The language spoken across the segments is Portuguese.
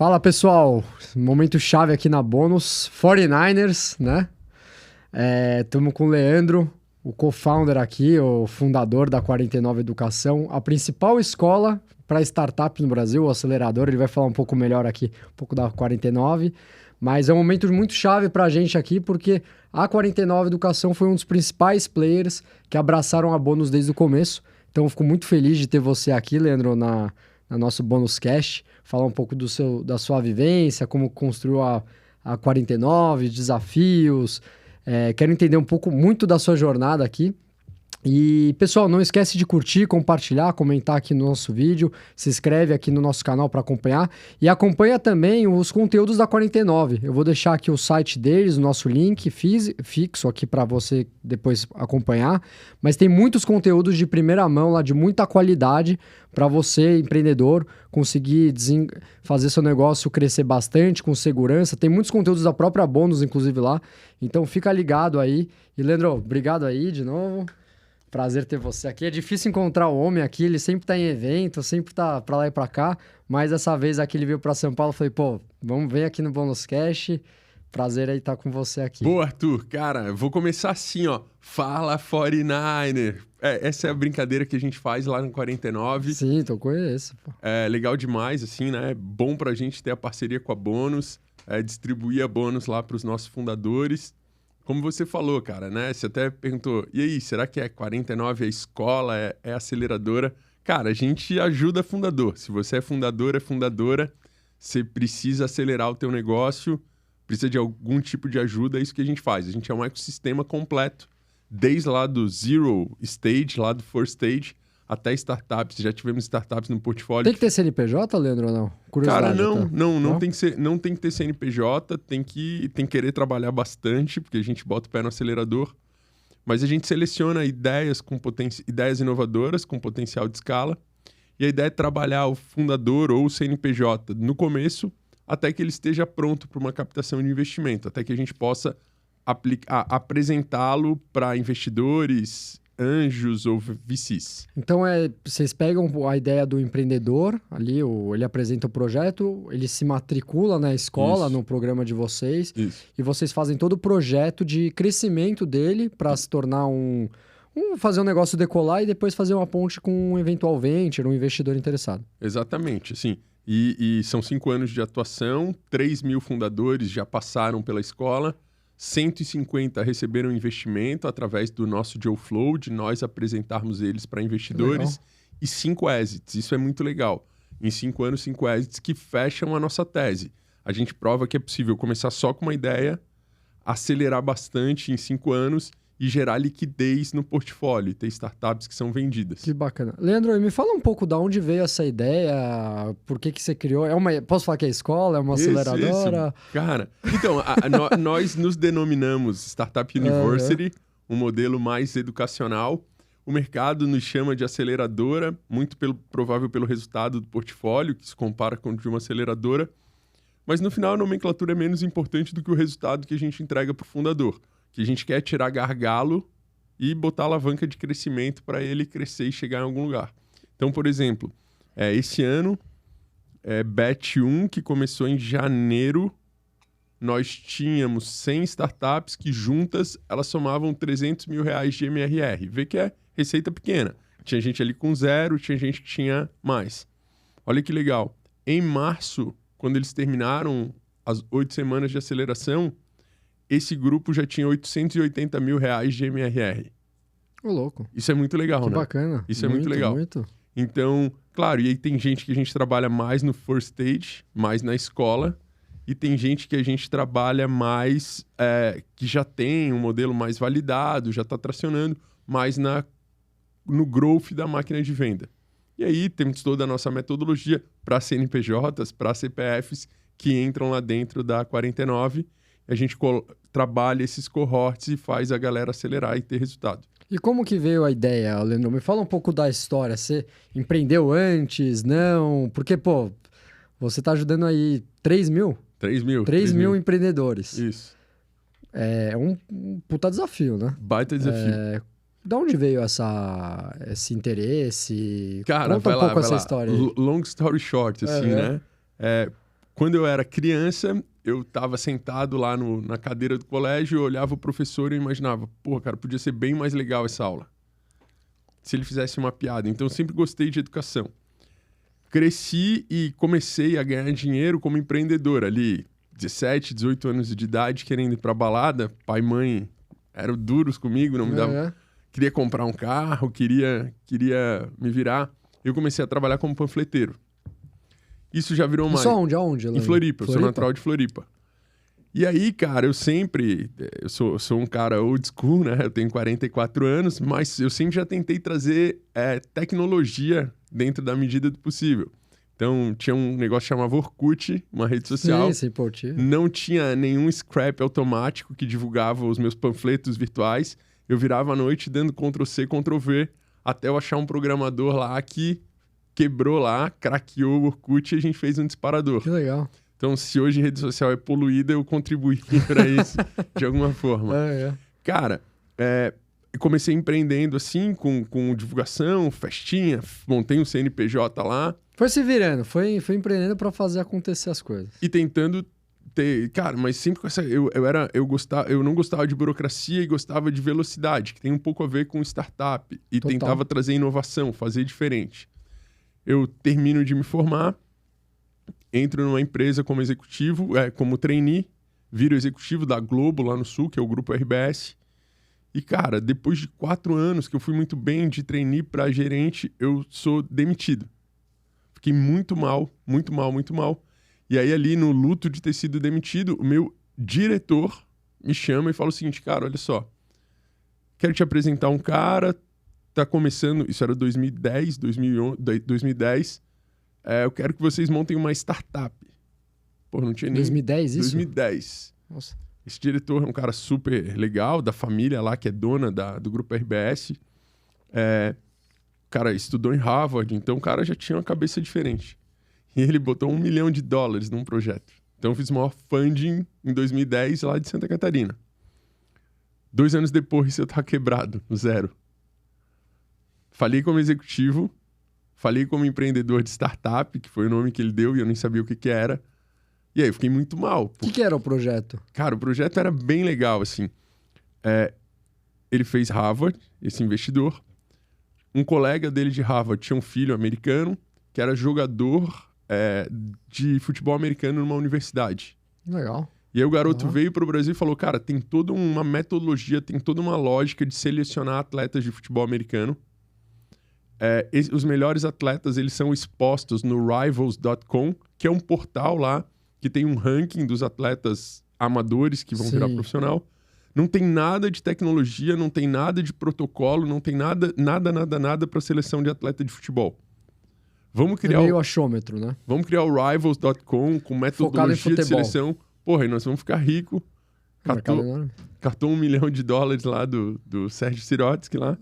Fala, pessoal. Momento chave aqui na Bônus. 49ers, né? Estamos com o Leandro, o co-founder aqui, o fundador da 49 Educação, a principal escola para startups no Brasil, o acelerador. Ele vai falar um pouco melhor aqui, um pouco da 49. Mas é um momento muito chave para a gente aqui, porque a 49 Educação foi um dos principais players que abraçaram a Bônus desde o começo. Então, eu fico muito feliz de ter você aqui, Leandro, na nosso Bônus Cash, falar um pouco da sua vivência, como construiu a 49, desafios. Quero entender um pouco, muito da sua jornada aqui. E, pessoal, não esquece de curtir, compartilhar, comentar aqui no nosso vídeo, se inscreve aqui no nosso canal para acompanhar e acompanha também os conteúdos da 49. Eu vou deixar aqui o site deles, o nosso link fixo aqui para você depois acompanhar, mas tem muitos conteúdos de primeira mão lá, de muita qualidade, para você, empreendedor, conseguir fazer seu negócio crescer bastante, com segurança. Tem muitos conteúdos da própria Bônus, inclusive, lá. Então, fica ligado aí. E, Leandro, obrigado aí de novo. Prazer ter você aqui. É difícil encontrar o homem aqui, ele sempre tá em evento, sempre tá pra lá e pra cá, mas dessa vez aqui ele veio pra São Paulo, falei, pô, vamos ver aqui no Bônus Cash. Prazer aí estar com você aqui. Boa, Arthur. Cara, eu vou começar assim, ó. Fala, 49er. Essa é a brincadeira que a gente faz lá no 49. Sim, então conheço. Pô. É legal demais, assim, né? É bom pra gente ter a parceria com a Bônus, distribuir a Bônus lá pros nossos fundadores. Como você falou, cara, né? Você até perguntou, e aí, será que é 49 a escola, é aceleradora? Cara, a gente ajuda fundador. Se você é fundadora, você precisa acelerar o teu negócio, precisa de algum tipo de ajuda, é isso que a gente faz. A gente é um ecossistema completo, desde lá do zero stage, lá do first stage, até startups. Já tivemos startups no portfólio. Tem que ter CNPJ, Leandro, ou não? Curiosidade. Cara, não tem que ter CNPJ, tem que querer trabalhar bastante, porque a gente bota o pé no acelerador, mas a gente seleciona ideias ideias inovadoras com potencial de escala, e a ideia é trabalhar o fundador ou o CNPJ no começo, até que ele esteja pronto para uma captação de investimento, até que a gente possa apresentá-lo para investidores, anjos ou VCs. Então, vocês pegam a ideia do empreendedor ali, ele apresenta o projeto, ele se matricula na escola, no programa de vocês, e vocês fazem todo o projeto de crescimento dele para se tornar fazer um negócio decolar e depois fazer uma ponte com um eventual venture, um investidor interessado. Exatamente, assim. E são 5 anos de atuação, 3 mil fundadores já passaram pela escola, 150 receberam investimento através do nosso deal flow, de nós apresentarmos eles para investidores, e 5 exits. Isso é muito legal. Em 5 anos, 5 exits que fecham a nossa tese. A gente prova que é possível começar só com uma ideia, acelerar bastante em 5 anos e gerar liquidez no portfólio, e ter startups que são vendidas. Que bacana. Leandro, me fala um pouco de onde veio essa ideia, por que você criou? Posso falar que é escola, é uma aceleradora? Isso. Cara, então, nós nos denominamos Startup University, um modelo mais educacional. O mercado nos chama de aceleradora, muito provável pelo resultado do portfólio, que se compara com o de uma aceleradora. Mas no final a nomenclatura é menos importante do que o resultado que a gente entrega para o fundador. Que a gente quer tirar gargalo e botar alavanca de crescimento para ele crescer e chegar em algum lugar. Então, por exemplo, esse ano, Batch 1, que começou em janeiro, nós tínhamos 100 startups que juntas elas somavam R$300 mil de MRR. Vê que é receita pequena. Tinha gente ali com 0, tinha gente que tinha mais. Olha que legal. Em março, quando eles terminaram as 8 semanas de aceleração, esse grupo já tinha R$880 mil de MRR. Ô, louco. Isso é muito legal, que né? Bacana. Isso é muito legal. Muito. Então, claro, e aí tem gente que a gente trabalha mais no first stage, mais na escola, e tem gente que a gente trabalha mais, que já tem um modelo mais validado, já está tracionando, mais no growth da máquina de venda. E aí temos toda a nossa metodologia para CNPJs, para CPFs, que entram lá dentro da 49. A gente trabalha esses cohorts e faz a galera acelerar e ter resultado. E como que veio a ideia, Leandro? Me fala um pouco da história. Você empreendeu antes? Não? Porque, pô, você está ajudando aí 3 mil? 3 mil. 3 mil empreendedores. Isso. É um puta desafio, né? Baita desafio. De onde veio esse interesse? Cara, Conta um pouco essa história aí. Long story short, assim, né? Quando eu era criança, eu estava sentado lá na cadeira do colégio, eu olhava o professor e imaginava, pô, cara, podia ser bem mais legal essa aula. Se ele fizesse uma piada. Então, eu sempre gostei de educação. Cresci e comecei a ganhar dinheiro como empreendedor ali. 17, 18 anos de idade, querendo ir pra balada. Pai e mãe eram duros comigo, não me davam... Queria comprar um carro, queria me virar. Eu comecei a trabalhar como panfleteiro. Isso já virou mais... Isso aonde? Em Floripa, eu sou natural de Floripa. E aí, cara, eu sou um cara old school, né? Eu tenho 44 anos, mas eu sempre já tentei trazer tecnologia dentro da medida do possível. Então, tinha um negócio que chamava Orkut, uma rede social. Sim, pô, não tinha nenhum scrap automático que divulgava os meus panfletos virtuais. Eu virava à noite dando Ctrl+C, Ctrl+V, até eu achar um programador lá que quebrou lá, craqueou o Orkut e a gente fez um disparador. Que legal. Então, se hoje a rede social é poluída, eu contribuí para isso de alguma forma. Cara, comecei empreendendo assim, com divulgação, festinha, montei um CNPJ lá. Foi se virando, foi empreendendo para fazer acontecer as coisas. E tentando ter... Cara, mas sempre com essa... Eu não gostava de burocracia e gostava de velocidade, que tem um pouco a ver com startup. E tentava trazer inovação, fazer diferente. Eu termino de me formar, entro numa empresa como executivo, como trainee, viro executivo da Globo lá no Sul, que é o Grupo RBS. E, cara, depois de 4 anos que eu fui muito bem de trainee para gerente, eu sou demitido. Fiquei muito mal. E aí, ali no luto de ter sido demitido, o meu diretor me chama e fala o seguinte, cara, olha só, quero te apresentar um cara, tá começando, isso era 2010, eu quero que vocês montem uma startup. Pô, não tinha nem... 2010 isso? 2010. Nossa. Esse diretor é um cara super legal, da família lá, que é dona do grupo RBS. O cara estudou em Harvard, então o cara já tinha uma cabeça diferente. E ele botou $1 milhão num projeto. Então eu fiz o maior funding em 2010 lá de Santa Catarina. 2 anos depois eu tava quebrado, zero. Falei como executivo, falei como empreendedor de startup, que foi o nome que ele deu e eu nem sabia o que era. E aí eu fiquei muito mal. O que era o projeto? Cara, o projeto era bem legal, assim. Ele fez Harvard, esse investidor. Um colega dele de Harvard tinha um filho americano que era jogador de futebol americano numa universidade. Legal. E aí o garoto veio para o Brasil e falou, cara, tem toda uma metodologia, tem toda uma lógica de selecionar atletas de futebol americano. Os melhores atletas, eles são expostos no Rivals.com, que é um portal lá que tem um ranking dos atletas amadores que vão virar profissional. Não tem nada de tecnologia, não tem nada de protocolo, não tem nada para seleção de atleta de futebol. Vamos criar meio achômetro, né? Vamos criar o Rivals.com com metodologia de seleção. Porra, e nós vamos ficar ricos. Cartou $1 milhão lá do Sérgio Sirotsky lá.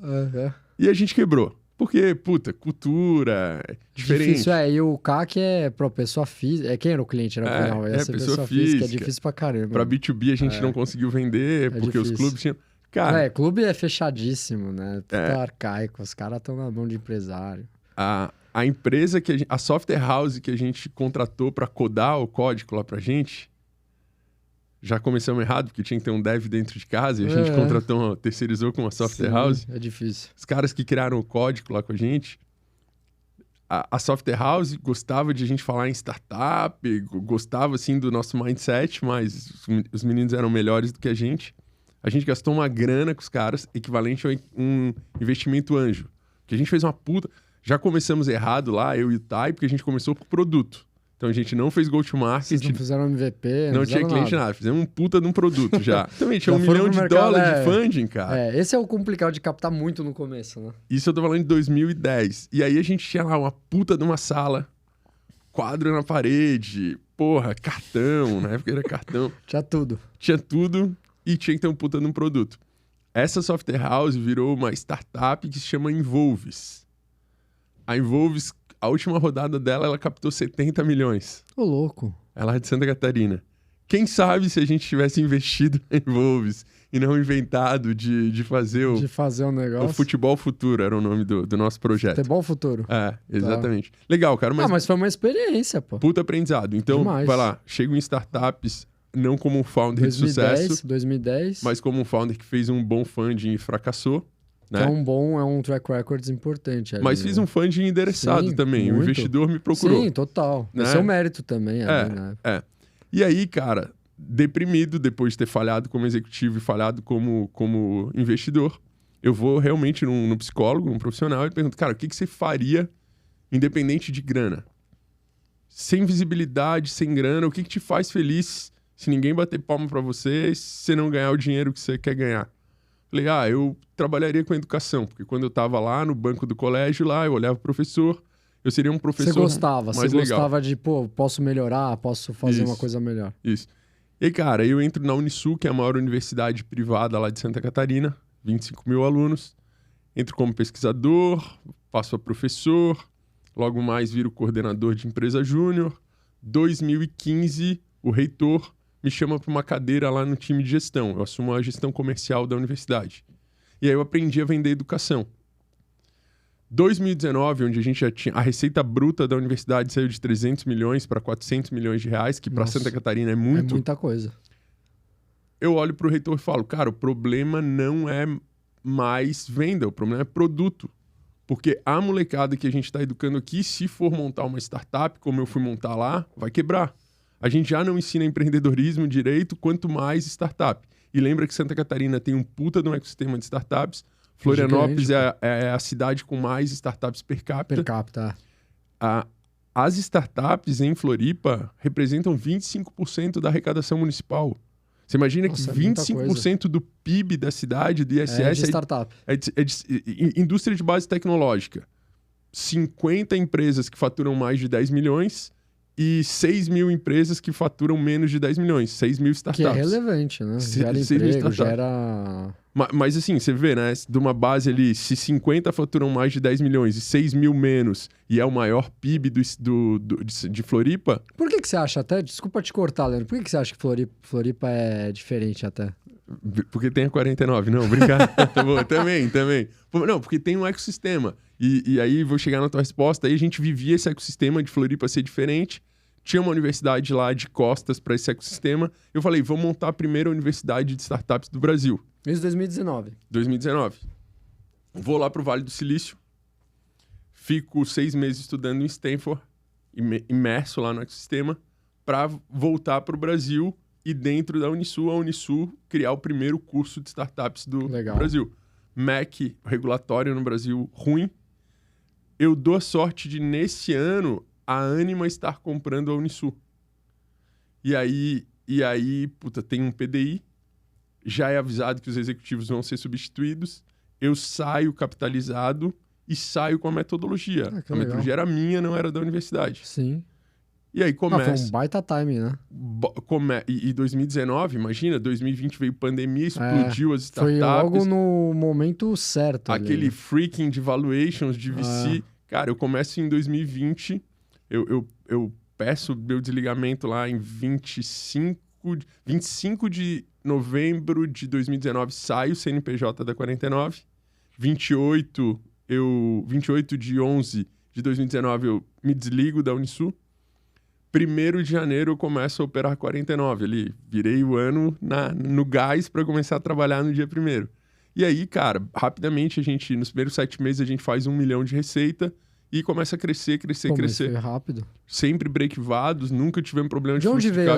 E a gente quebrou. Porque, puta, cultura, diferente. Difícil, e o CAC é pra pessoa física. Quem era o cliente? Era o final. Essa pessoa física. É difícil pra caramba. Pra B2B a gente não conseguiu vender, porque difícil. Os clubes tinham... Cara, clube é fechadíssimo, né? Tudo arcaico. Os caras estão na mão de empresário. A empresa a software house que a gente contratou pra codar o código lá pra gente, já começamos errado, porque tinha que ter um dev dentro de casa e a gente terceirizou com uma software house. É difícil. Os caras que criaram o código lá com a gente, a software house gostava de a gente falar em startup, gostava assim do nosso mindset, mas os meninos eram melhores do que a gente. A gente gastou uma grana com os caras, equivalente a um investimento anjo. Que a gente fez uma puta... Já começamos errado lá, eu e o Tai, porque a gente começou por produto. Então a gente não fez go-to-market. Vocês não fizeram MVP, não tinha cliente nada. Fizemos um puta de um produto já. Também tinha $1 milhão de funding, cara. Esse é o complicado de captar muito no começo, né? Isso eu tô falando de 2010. E aí a gente tinha lá uma puta de uma sala, quadro na parede, cartão, na época era cartão. Tinha tudo. Tinha tudo e tinha que ter um puta de um produto. Essa software house virou uma startup que se chama Involves. A Involves, a última rodada dela, ela captou 70 milhões. Ô, louco. Ela é de Santa Catarina. Quem sabe se a gente tivesse investido em Involves, e não inventado de fazer De fazer um negócio. o Futebol Futuro, era o nome do nosso projeto. Futebol Futuro. É, exatamente. Tá. Legal, cara, mas foi uma experiência, pô. Puta aprendizado. Então, Demais. Vai lá, chego em startups, não como um founder 2010, de sucesso, 2010. mas como um founder que fez um bom funding e fracassou. Né? Que é um track record importante. Ali, mas fiz um funding endereçado também. Muito. O investidor me procurou. Sim, total. Né? Esse é o mérito também. Ali, né? E aí, cara, deprimido depois de ter falhado como executivo e falhado como investidor, eu vou realmente num psicólogo, num profissional, e pergunto, cara, o que você faria independente de grana? Sem visibilidade, sem grana, o que te faz feliz se ninguém bater palma pra você, se você não ganhar o dinheiro que você quer ganhar? Falei, eu trabalharia com educação, porque quando eu tava lá no banco do colégio, lá eu olhava o professor, eu seria um professor mais legal. Você gostava de, posso melhorar, posso fazer uma coisa melhor. Isso. E aí, cara, eu entro na Unisul, que é a maior universidade privada lá de Santa Catarina, 25 mil alunos, entro como pesquisador, passo a professor, logo mais viro coordenador de empresa júnior. 2015, o reitor me chama para uma cadeira lá no time de gestão. Eu assumo a gestão comercial da universidade. E aí eu aprendi a vender educação. 2019, onde a gente já tinha... A receita bruta da universidade saiu de 300 milhões para 400 milhões de reais, que para Santa Catarina é muito. É muita coisa. Eu olho para o reitor e falo, cara, o problema não é mais venda, o problema é produto. Porque a molecada que a gente está educando aqui, se for montar uma startup, como eu fui montar lá, vai quebrar. A gente já não ensina empreendedorismo direito, quanto mais startup. E lembra que Santa Catarina tem um puta de um ecossistema de startups. Florianópolis é a cidade com mais startups per capita. Per capita. As startups em Floripa representam 25% da arrecadação municipal. Você imagina que 25% do PIB da cidade, do ISS, é de startup. É de indústria de base tecnológica. 50 empresas que faturam mais de 10 milhões e 6 mil empresas que faturam menos de 10 milhões. 6 mil startups. Que é relevante, né? Gera emprego, gera... Mas assim, você vê, né? De uma base ali, se 50 faturam mais de 10 milhões e 6 mil menos, e é o maior PIB de Floripa... Por que você acha até... Desculpa te cortar, Leandro. Por que você acha que Floripa é diferente até? Porque tem a 49. Não, obrigado. Tá bom, também. Não, porque tem um ecossistema. E aí, vou chegar na tua resposta. Aí a gente vivia esse ecossistema de Floripa ser diferente. Tinha uma universidade lá de costas para esse ecossistema. Eu falei, vamos montar a primeira universidade de startups do Brasil. Isso em 2019. 2019. Vou lá pro Vale do Silício. Fico 6 meses estudando em Stanford, imerso lá no ecossistema, para voltar pro Brasil e dentro da Unisul, a Unisul criar o primeiro curso de startups do Brasil. MEC, regulatório no Brasil, ruim. Eu dou a sorte de, nesse ano, a Anima estar comprando a Unisul. E aí, puta, tem um PDI, já é avisado que os executivos vão ser substituídos, eu saio capitalizado e saio com a metodologia. A metodologia era minha, não era da universidade. Sim. E aí começa... foi um baita time, né? E 2019, imagina, 2020 veio pandemia, explodiu as startups. Foi logo no momento certo. Aquele ali. freaking de valuations de VC. Cara, eu começo em 2020, eu peço meu desligamento lá em 25 de novembro de 2019, saio CNPJ da 49. 28 de 11 de 2019, eu me desligo da Unisul. 1º de janeiro eu começo a operar 49 ali. Virei o ano no gás para começar a trabalhar no dia 1º. E aí, cara, rapidamente nos primeiros 7 meses a gente faz 1 milhão de receita e começa a crescer. Foi rápido. Sempre break-vados, nunca tivemos problema de onde veio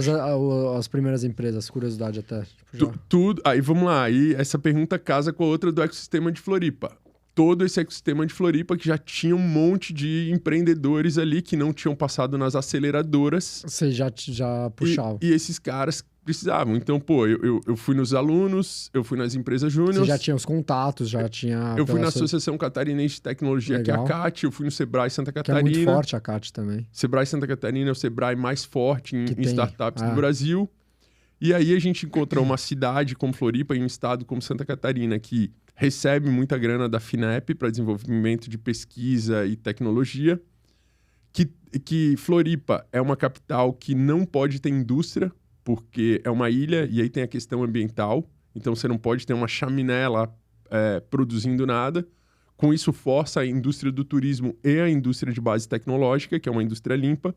as primeiras empresas? Curiosidade até. Tudo. Aí vamos lá. Aí essa pergunta casa com a outra do ecossistema de Floripa. Todo esse ecossistema de Floripa que já tinha um monte de empreendedores ali que não tinham passado nas aceleradoras. Você já puxava. E esses caras precisavam. Então, eu fui nos alunos, eu fui nas empresas júnior. Você já tinha os contatos, já tinha... Eu fui na Associação Catarinense de Tecnologia, que é a CAT. Eu fui no Sebrae Santa Catarina. Que é muito forte a CAT também. Sebrae Santa Catarina é o Sebrae mais forte em startups do Brasil. E aí a gente encontra uma cidade como Floripa e um estado como Santa Catarina que recebe muita grana da FINEP para desenvolvimento de pesquisa e tecnologia, que Floripa é uma capital que não pode ter indústria, porque é uma ilha e aí tem a questão ambiental. Então você não pode ter uma chaminé lá produzindo nada. Com isso força a indústria do turismo e a indústria de base tecnológica, que é uma indústria limpa.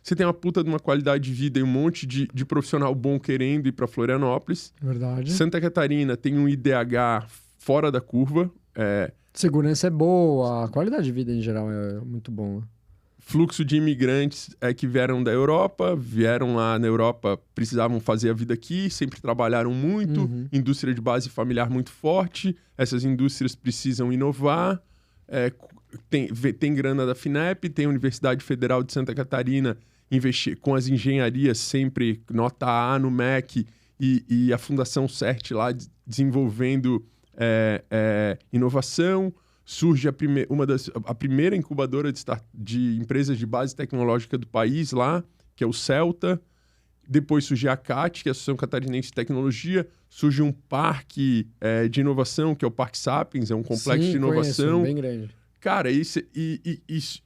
Você tem uma puta de uma qualidade de vida e um monte de profissional bom querendo ir para Florianópolis. Verdade. Santa Catarina tem um IDH fora da curva. Segurança é boa, a qualidade de vida em geral é muito bom. Né? Fluxo de imigrantes que vieram da Europa, vieram lá na Europa, precisavam fazer a vida aqui, sempre trabalharam muito, indústria de base familiar muito forte, essas indústrias precisam inovar, tem grana da FINEP, tem a Universidade Federal de Santa Catarina investir com as engenharias sempre nota A no MEC e a Fundação CERT lá desenvolvendo inovação. Surge a primeira incubadora de empresas de base tecnológica do país lá, que é o CELTA. Depois surge a ACAT, que é a Associação Catarinense de Tecnologia. Surge um parque de inovação, que é o Parque Sapiens, é um complexo de inovação. Conheço, bem grande. Cara, e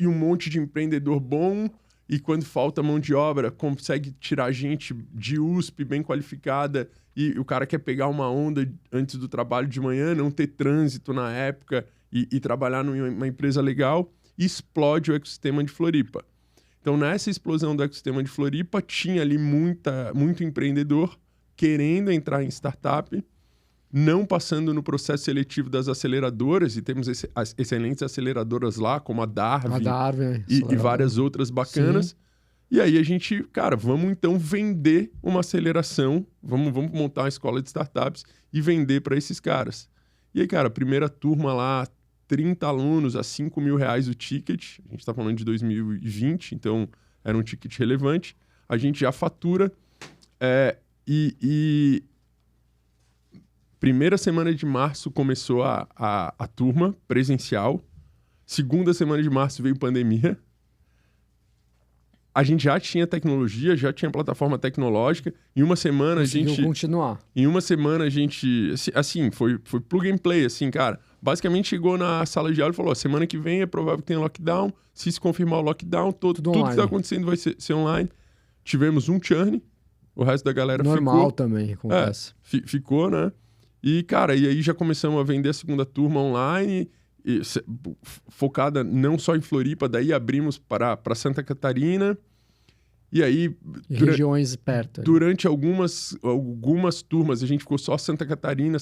um monte de empreendedor bom, e quando falta mão de obra, consegue tirar gente de USP bem qualificada, e o cara quer pegar uma onda antes do trabalho de manhã, não ter trânsito na época, e trabalhar numa empresa legal, e explode o ecossistema de Floripa. Então, nessa explosão do ecossistema de Floripa, tinha ali muito empreendedor querendo entrar em startup, não passando no processo seletivo das aceleradoras, e temos excelentes aceleradoras lá, como a Darwin e várias outras bacanas. Sim. E aí a gente, cara, vamos então vender uma aceleração, vamos montar uma escola de startups e vender para esses caras. E aí, cara, a primeira turma lá, 30 alunos a R$5 mil o ticket, a gente está falando de 2020, então era um ticket relevante, a gente já fatura primeira semana de março começou a turma presencial, segunda semana de março veio pandemia, a gente já tinha tecnologia, já tinha plataforma tecnológica. Em uma semana continuar. Em uma semana a gente... Assim, foi plug and play, assim, cara. Basicamente chegou na sala de aula e falou, semana que vem é provável que tenha lockdown. Se confirmar o lockdown, tudo que está acontecendo vai ser online. Tivemos um churn, o resto da galera ficou. Normal também, acontece. Ficou, né? E, cara, e aí já começamos a vender a segunda turma online... focada não só em Floripa, daí abrimos para Santa Catarina, e aí... regiões perto. Durante algumas turmas, a gente ficou só Santa Catarina,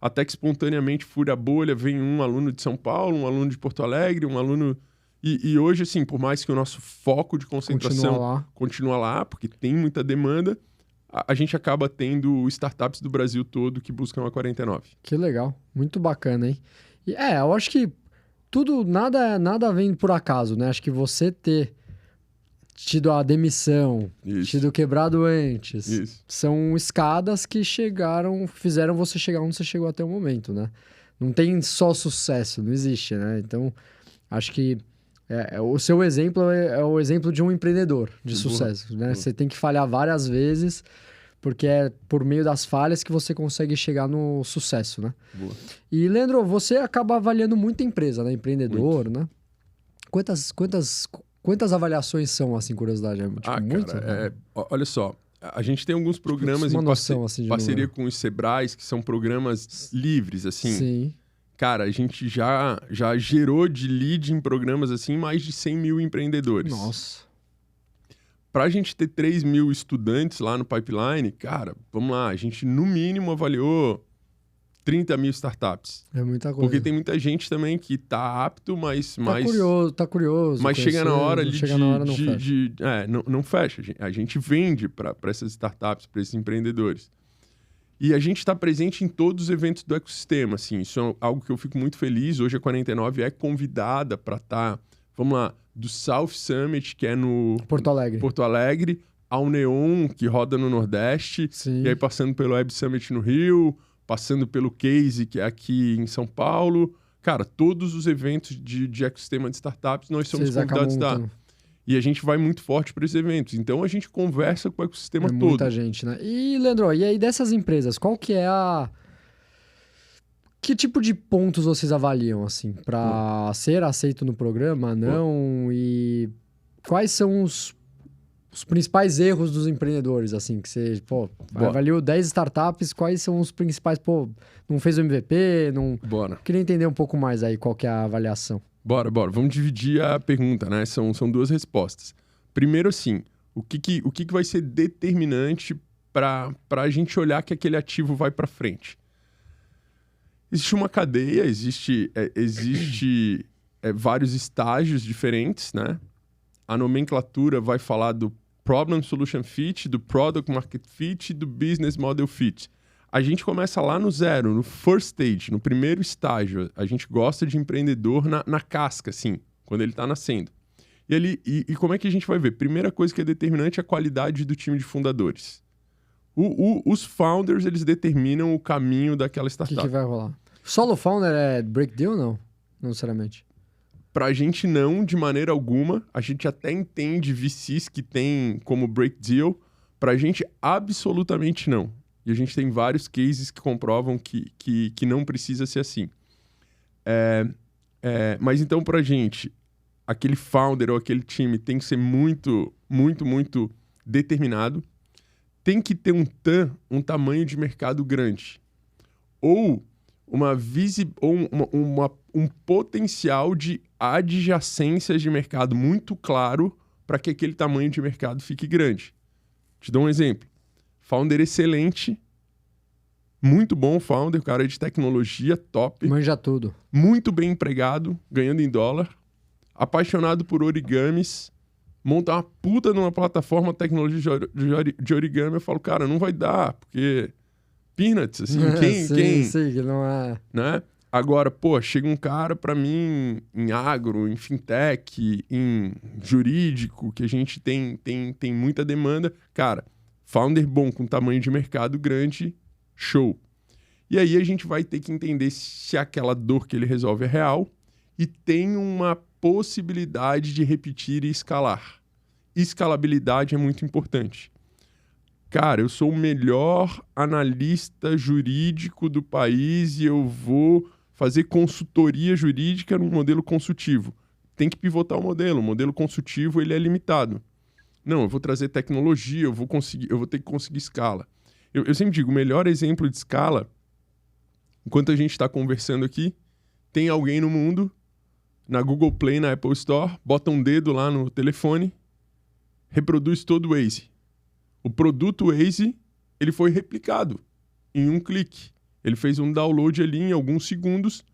até que espontaneamente fura a bolha, vem um aluno de São Paulo, um aluno de Porto Alegre, um aluno... E hoje, assim, por mais que o nosso foco de concentração continua lá, porque tem muita demanda, a gente acaba tendo startups do Brasil todo que buscam a 49. Que legal, muito bacana, hein? Eu acho que nada vem por acaso, né? Acho que você ter tido a demissão, tido quebrado antes, são escadas que fizeram você chegar onde você chegou até o momento, né? Não tem só sucesso, não existe, né? Então, acho que o seu exemplo é o exemplo de um empreendedor de sucesso, né? Você tem que falhar várias vezes, porque é por meio das falhas que você consegue chegar no sucesso, né? Boa. E, Leandro, você acaba avaliando muita empresa, né? Empreendedor, né? Quantas avaliações são, assim, curiosidade? Muito? Cara, olha só, a gente tem alguns programas em parceria com os Sebrais, que são programas livres, assim. Sim. Cara, a gente já gerou de lead em programas, assim, mais de 100 mil empreendedores. Nossa. Para a gente ter 3 mil estudantes lá no pipeline, cara, vamos lá, a gente no mínimo avaliou 30 mil startups. É muita coisa. Porque tem muita gente também que tá apto, mas... Tá curioso. Mas chega na hora ali não fecha. não fecha. A gente vende para essas startups, para esses empreendedores. E a gente está presente em todos os eventos do ecossistema, assim. Isso é algo que eu fico muito feliz. Hoje a 49 é convidada para estar... Vamos lá, do South Summit, que é no... Porto Alegre, ao Neon, que roda no Nordeste. Sim. E aí passando pelo Web Summit no Rio, passando pelo Case, que é aqui em São Paulo. Cara, todos os eventos de ecossistema de startups, nós somos convidados a estar. E a gente vai muito forte para esses eventos. Então, a gente conversa com o ecossistema todo. Muita gente, né? E, Leandro, e aí dessas empresas, qual que é a... Que tipo de pontos vocês avaliam, assim, para ser aceito no programa, não? E quais são os os principais erros dos empreendedores, assim, que você, pô, avaliou 10 startups, quais são os principais, pô, não fez o MVP, não... Bora. Queria entender um pouco mais aí qual que é a avaliação. Bora. Vamos dividir a pergunta, né? São 2 respostas. Primeiro, assim, o que vai ser determinante para a gente olhar que aquele ativo vai para frente? Existe uma cadeia, existe vários estágios diferentes, né? A nomenclatura vai falar do Problem Solution Fit, do Product Market Fit e do Business Model Fit. A gente começa lá no zero, no first stage, no primeiro estágio. A gente gosta de empreendedor na casca, assim, quando ele está nascendo. E como é que a gente vai ver? Primeira coisa que é determinante é a qualidade do time de fundadores. Os founders, eles determinam o caminho daquela O startup. que vai rolar? Solo founder é break deal ou não? Não necessariamente. Pra gente não, de maneira alguma. A gente até entende VCs que tem como break deal. Pra gente, absolutamente não. E a gente tem vários cases que comprovam que não precisa ser assim. Mas então, pra gente, aquele founder ou aquele time tem que ser muito, muito, muito determinado. Tem que ter um tamanho de mercado grande. Ou um potencial de adjacências de mercado muito claro para que aquele tamanho de mercado fique grande. Te dou um exemplo. Founder excelente, muito bom founder, cara de tecnologia, top. Manja tudo. Muito bem empregado, ganhando em dólar. Apaixonado por origamis, monta uma puta numa plataforma de tecnologia de origami. Eu falo, cara, não vai dar, porque... Peanuts, assim, quem... Sim, que não é... Né? Agora, pô, chega um cara pra mim em agro, em fintech, em jurídico, que a gente tem muita demanda. Cara, founder bom, com tamanho de mercado grande, show. E aí a gente vai ter que entender se aquela dor que ele resolve é real e tem uma possibilidade de repetir e escalar. Escalabilidade é muito importante. Cara, eu sou o melhor analista jurídico do país e eu vou fazer consultoria jurídica num modelo consultivo. Tem que pivotar o modelo consultivo ele é limitado. Não, eu vou trazer tecnologia, eu vou ter que conseguir escala. Eu sempre digo, o melhor exemplo de escala, enquanto a gente está conversando aqui, tem alguém no mundo, na Google Play, na Apple Store, bota um dedo lá no telefone, reproduz todo o Waze. O produto Waze, ele foi replicado em um clique. Ele fez um download ali em alguns segundos.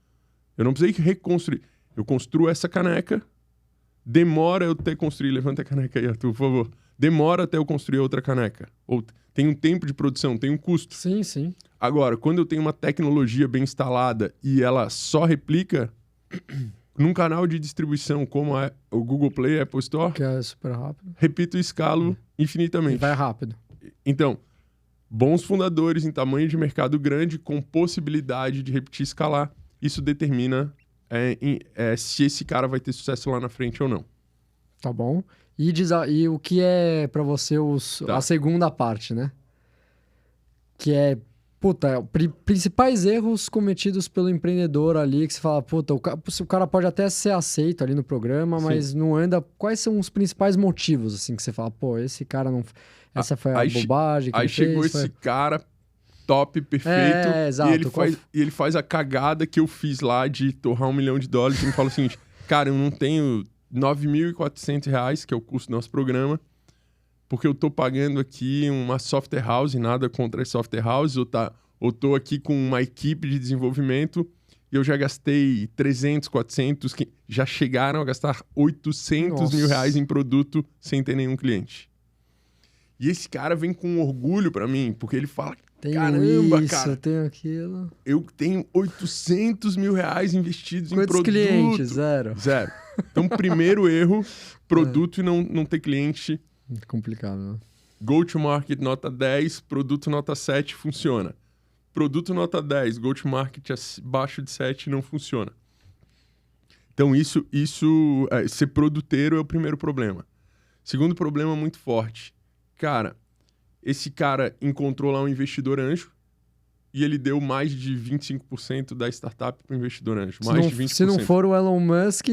Eu não precisei reconstruir. Eu construo essa caneca. Demora eu até construir... Levanta a caneca aí, Arthur, por favor. Demora até eu construir outra caneca. Ou tem um tempo de produção, tem um custo. Sim, sim. Agora, quando eu tenho uma tecnologia bem instalada e ela só replica... Num canal de distribuição como o Google Play, Apple Store... Que é super rápido. Repito e escalo infinitamente. E vai rápido. Então, bons fundadores em tamanho de mercado grande com possibilidade de repetir e escalar. Isso determina se esse cara vai ter sucesso lá na frente ou não. Tá bom. E o que é pra você a segunda parte, né? Que é... Puta, principais erros cometidos pelo empreendedor ali, que você fala, puta, o cara pode até ser aceito ali no programa, Sim. mas não anda... Quais são os principais motivos, assim, que você fala, pô, esse cara não... Essa foi a bobagem que aí ele chegou fez, esse cara top, perfeito, exato. E ele faz a cagada que eu fiz lá de torrar $1 milhão e me fala o seguinte, cara, eu não tenho R$9.400, que é o custo do nosso programa, porque eu tô pagando aqui uma software house, nada contra as software houses, ou tô aqui com uma equipe de desenvolvimento e eu já gastei 300, 400, já chegaram a gastar R$800 mil em produto sem ter nenhum cliente. E esse cara vem com orgulho pra mim, porque ele fala, caramba, cara, eu tenho aquilo. Eu tenho R$800 mil investidos em produto. Quantos clientes? Zero. Então, primeiro erro, produto e não ter cliente. Complicado, né? Go-to-market nota 10, produto nota 7 funciona. Produto nota 10, go-to-market abaixo de 7 não funciona. Então, ser produteiro é o primeiro problema. Segundo problema muito forte. Cara, esse cara encontrou lá um investidor anjo, e ele deu mais de 25% da startup para o investidor anjo. Mais de 20%. Se não for o Elon Musk...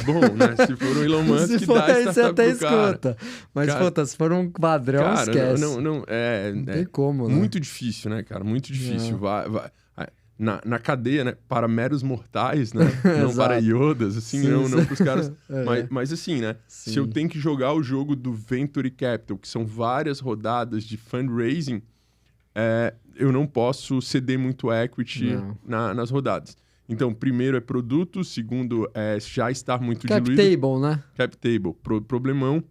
Bom, né? Se for o Elon Musk, se for, dá a startup você até pro cara. escuta. Mas, cara, puta, se for um padrão, cara, esquece. Não tem como, né? Muito difícil, né, cara? Muito difícil. Na cadeia, né? Para meros mortais, né? Não para iodas, assim, sim, não para os caras. É. Mas assim, né? Sim. Se eu tenho que jogar o jogo do Venture Capital, que são várias rodadas de fundraising, eu não posso ceder muito equity nas rodadas. Então, primeiro é produto, segundo é já estar muito diluído. Cap table, né? Cap table, problemão.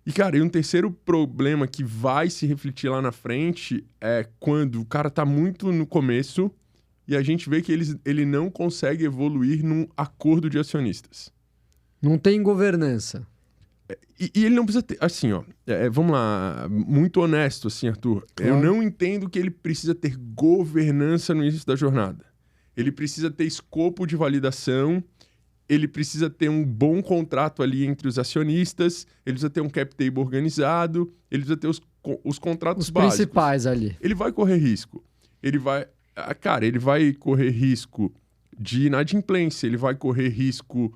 E, cara, e um terceiro problema que vai se refletir lá na frente é quando o cara tá muito no começo e a gente vê que ele não consegue evoluir num acordo de acionistas. Não tem governança. E ele não precisa ter... Assim, ó, vamos lá, muito honesto, assim, Arthur. Claro. Eu não entendo que ele precisa ter governança no início da jornada. Ele precisa ter escopo de validação, ele precisa ter um bom contrato ali entre os acionistas, ele precisa ter um cap table organizado, ele precisa ter os contratos básicos. Os principais ali. Ele vai correr risco. Ele vai correr risco de inadimplência, ele vai correr risco...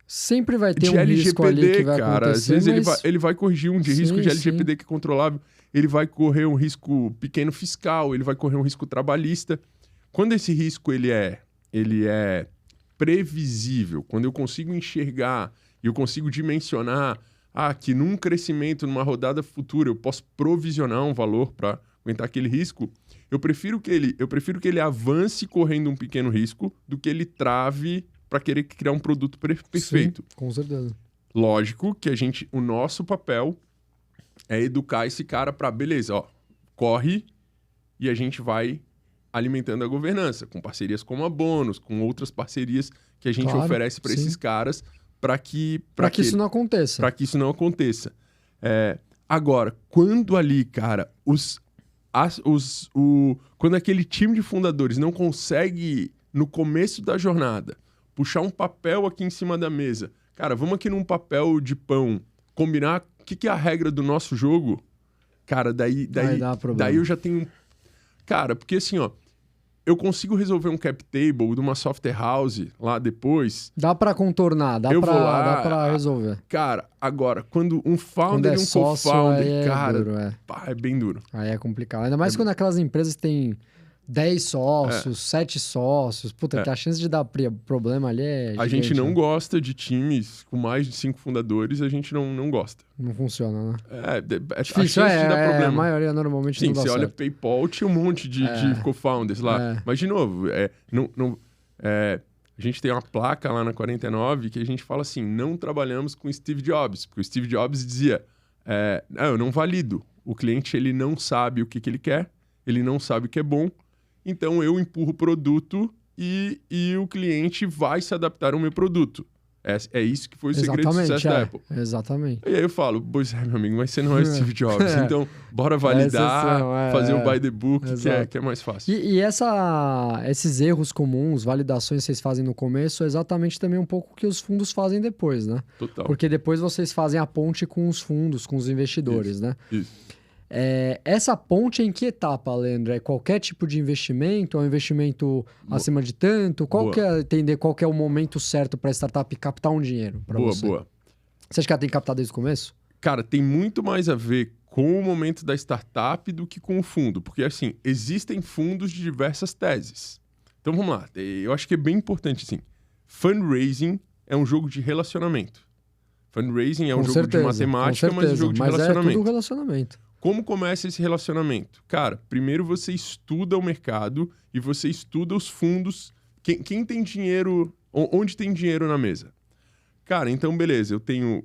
Sempre vai ter de um LGPD, risco ali que vai cara. acontecer, Às vezes mas... ele vai corrigir um de risco de LGPD que é controlável, ele vai correr um risco pequeno fiscal, ele vai correr um risco trabalhista. Quando esse risco ele é previsível, quando eu consigo enxergar e eu consigo dimensionar que num crescimento, numa rodada futura, eu posso provisionar um valor para aguentar aquele risco, eu prefiro que ele avance correndo um pequeno risco do que ele trave para querer criar um produto perfeito. Sim, com certeza. Lógico que o nosso papel é educar esse cara para, beleza, ó, corre e a gente vai alimentando a governança, com parcerias como a Bônus, com outras parcerias que a gente oferece para esses caras para que isso não aconteça. Para que isso não aconteça. Agora, quando ali, cara, quando aquele time de fundadores não consegue, no começo da jornada, puxar um papel aqui em cima da mesa. Cara, vamos aqui num papel de pão, combinar o que é a regra do nosso jogo. Cara, daí eu já tenho... Cara, porque assim, ó, eu consigo resolver um cap table de uma software house lá depois. Dá pra contornar, dá pra resolver. Cara, agora, quando um founder e um co-founder, cara, duro, é bem duro. Aí é complicado. Ainda mais quando aquelas empresas têm 10 sócios, 7 sócios. Puta, que a chance de dar problema ali é gigante. A gente não gosta de times com mais de 5 fundadores, a gente não gosta. Não funciona, né? Difícil, a chance de dar problema. A maioria normalmente Sim, não dá certo. Sim, você olha PayPal, tinha um monte de co-founders lá. Mas, de novo, a gente tem uma placa lá na 49 que a gente fala assim, não trabalhamos com Steve Jobs. Porque o Steve Jobs dizia, eu não valido. O cliente, ele não sabe o que ele quer, ele não sabe o que é bom. Então, eu empurro o produto e o cliente vai se adaptar ao meu produto. É isso que foi o segredo do sucesso da Apple. Exatamente. E aí eu falo, pois meu amigo, mas você não é o Steve Jobs. Então, bora validar, fazer o by the book, que é mais fácil. E esses erros comuns, validações que vocês fazem no começo, é exatamente também um pouco o que os fundos fazem depois, né? Total. Porque depois vocês fazem a ponte com os fundos, com os investidores, né? Isso. Essa ponte é em que etapa, Leandro? É qualquer tipo de investimento? É um investimento acima de tanto? Entender qual que é o momento certo para a startup captar um dinheiro para você? Boa. Você acha que ela tem que captar desde o começo? Cara, tem muito mais a ver com o momento da startup do que com o fundo. Porque, assim, existem fundos de diversas teses. Então, vamos lá. Eu acho que é bem importante, assim. Fundraising é um jogo de relacionamento. Fundraising é um jogo de matemática, mas um jogo de relacionamento. É tudo relacionamento. Como começa esse relacionamento? Cara, primeiro você estuda o mercado e você estuda os fundos. Quem tem dinheiro... Onde tem dinheiro na mesa? Cara, então beleza, eu tenho...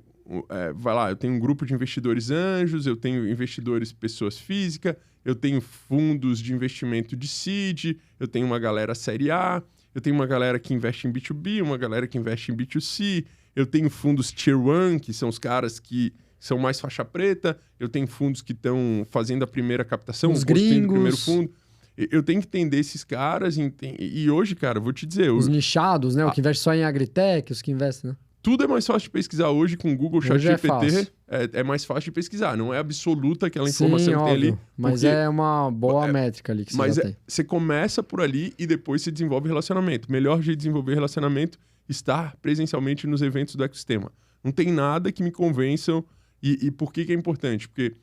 eu tenho um grupo de investidores anjos, eu tenho investidores pessoas físicas, eu tenho fundos de investimento de seed, eu tenho uma galera série A, eu tenho uma galera que investe em B2B, uma galera que investe em B2C, eu tenho fundos Tier 1, que são os caras que são mais faixa preta, eu tenho fundos que estão fazendo a primeira captação, construindo o primeiro fundo. Eu tenho que entender esses caras e hoje, cara, eu vou te dizer... Os nichados, né? O que investe só em agritech, os que investem, né? tudo é mais fácil de pesquisar hoje com o Google Hoje é ChatGPT. fácil. É mais fácil de pesquisar. Não é absoluta aquela informação que tem ali. Mas porque- é uma boa métrica ali que você Mas já tem. você começa por ali e depois você desenvolve relacionamento. O melhor jeito de desenvolver relacionamento é estar presencialmente nos eventos do ecossistema. Não tem nada que me convençam. E por que é importante? Porque,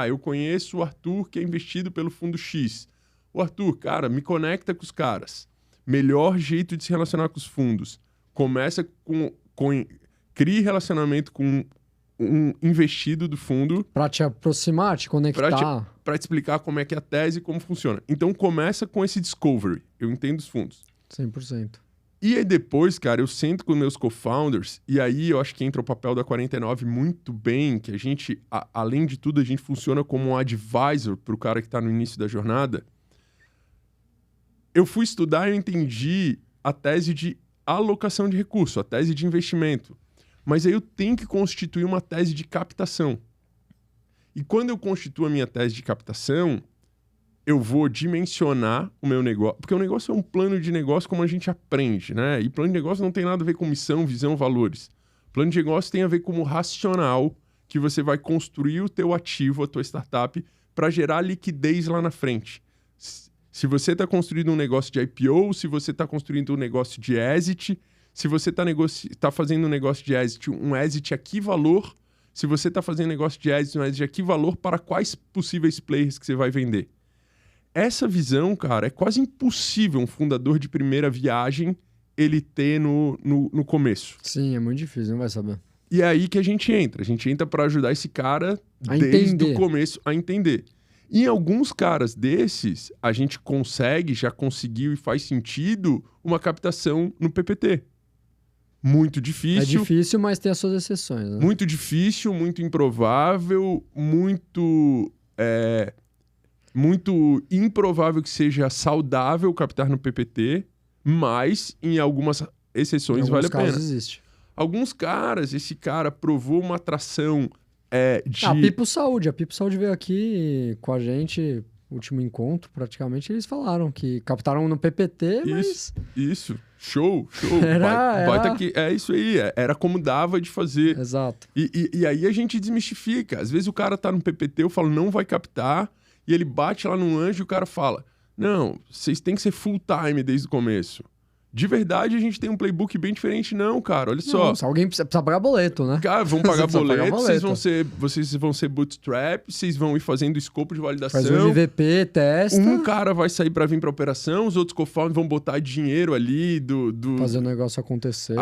eu conheço o Arthur, que é investido pelo fundo X. O Arthur, cara, me conecta com os caras. Melhor jeito de se relacionar com os fundos. Começa crie relacionamento com um investido do fundo. Pra te aproximar, te conectar. Para te explicar como é que é a tese e como funciona. Então começa com esse discovery. Eu entendo os fundos. 100%. E aí depois, cara, eu sento com meus co-founders e aí eu acho que entra o papel da 49 muito bem, que a gente, além de tudo, a gente funciona como um advisor para o cara que está no início da jornada. Eu fui estudar e eu entendi a tese de alocação de recurso, a tese de investimento. Mas aí eu tenho que constituir uma tese de captação. E quando eu constituo a minha tese de captação, eu vou dimensionar o meu negócio. Porque o negócio é um plano de negócio como a gente aprende, né? E plano de negócio não tem nada a ver com missão, visão, valores. Plano de negócio tem a ver com o racional que você vai construir o teu ativo, a tua startup, para gerar liquidez lá na frente. Se você está construindo um negócio de IPO, se você está construindo um negócio de exit, se você está fazendo um negócio de exit, um exit a que valor? Se você está fazendo negócio de exit, um exit a que valor para quais possíveis players que você vai vender? Essa visão, cara, é quase impossível um fundador de primeira viagem ele ter no começo. Sim, é muito difícil, não vai saber. E é aí que a gente entra. A gente entra para ajudar esse cara A desde entender. o começo a entender. E em alguns caras desses, a gente já conseguiu e faz sentido uma captação no PPT. Muito difícil. É difícil, mas tem as suas exceções, né? Muito difícil, muito improvável, muito improvável que seja saudável captar no PPT, mas em algumas exceções vale a pena. Existe. Alguns caras, esse cara provou uma atração de... A Pipo Saúde. A Pipo Saúde veio aqui com a gente, último encontro, praticamente, eles falaram que captaram no PPT, mas... Isso. Show. Era... É isso aí. Era como dava de fazer. Exato. E aí a gente desmistifica. Às vezes o cara tá no PPT, eu falo, não vai captar, e ele bate lá no anjo e o cara fala, não, vocês têm que ser full time desde o começo. De verdade, a gente tem um playbook bem diferente, não, cara. Olha só. Não, se alguém precisa pagar boleto, né? Cara, vão pagar Você precisa boleto, pagar boleto. vocês vão ser bootstrap, vocês vão ir fazendo escopo de validação. Faz um MVP, testa. Um cara vai sair para vir para operação, os outros co-founders vão botar dinheiro ali do... Fazer o negócio acontecer.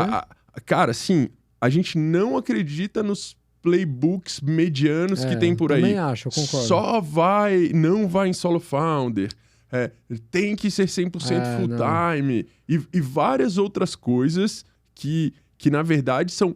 Cara, assim, a gente não acredita nos playbooks medianos que tem por aí. Também acho, eu concordo. Não vai em solo founder. Tem que ser 100% full time. E várias outras coisas que na verdade, são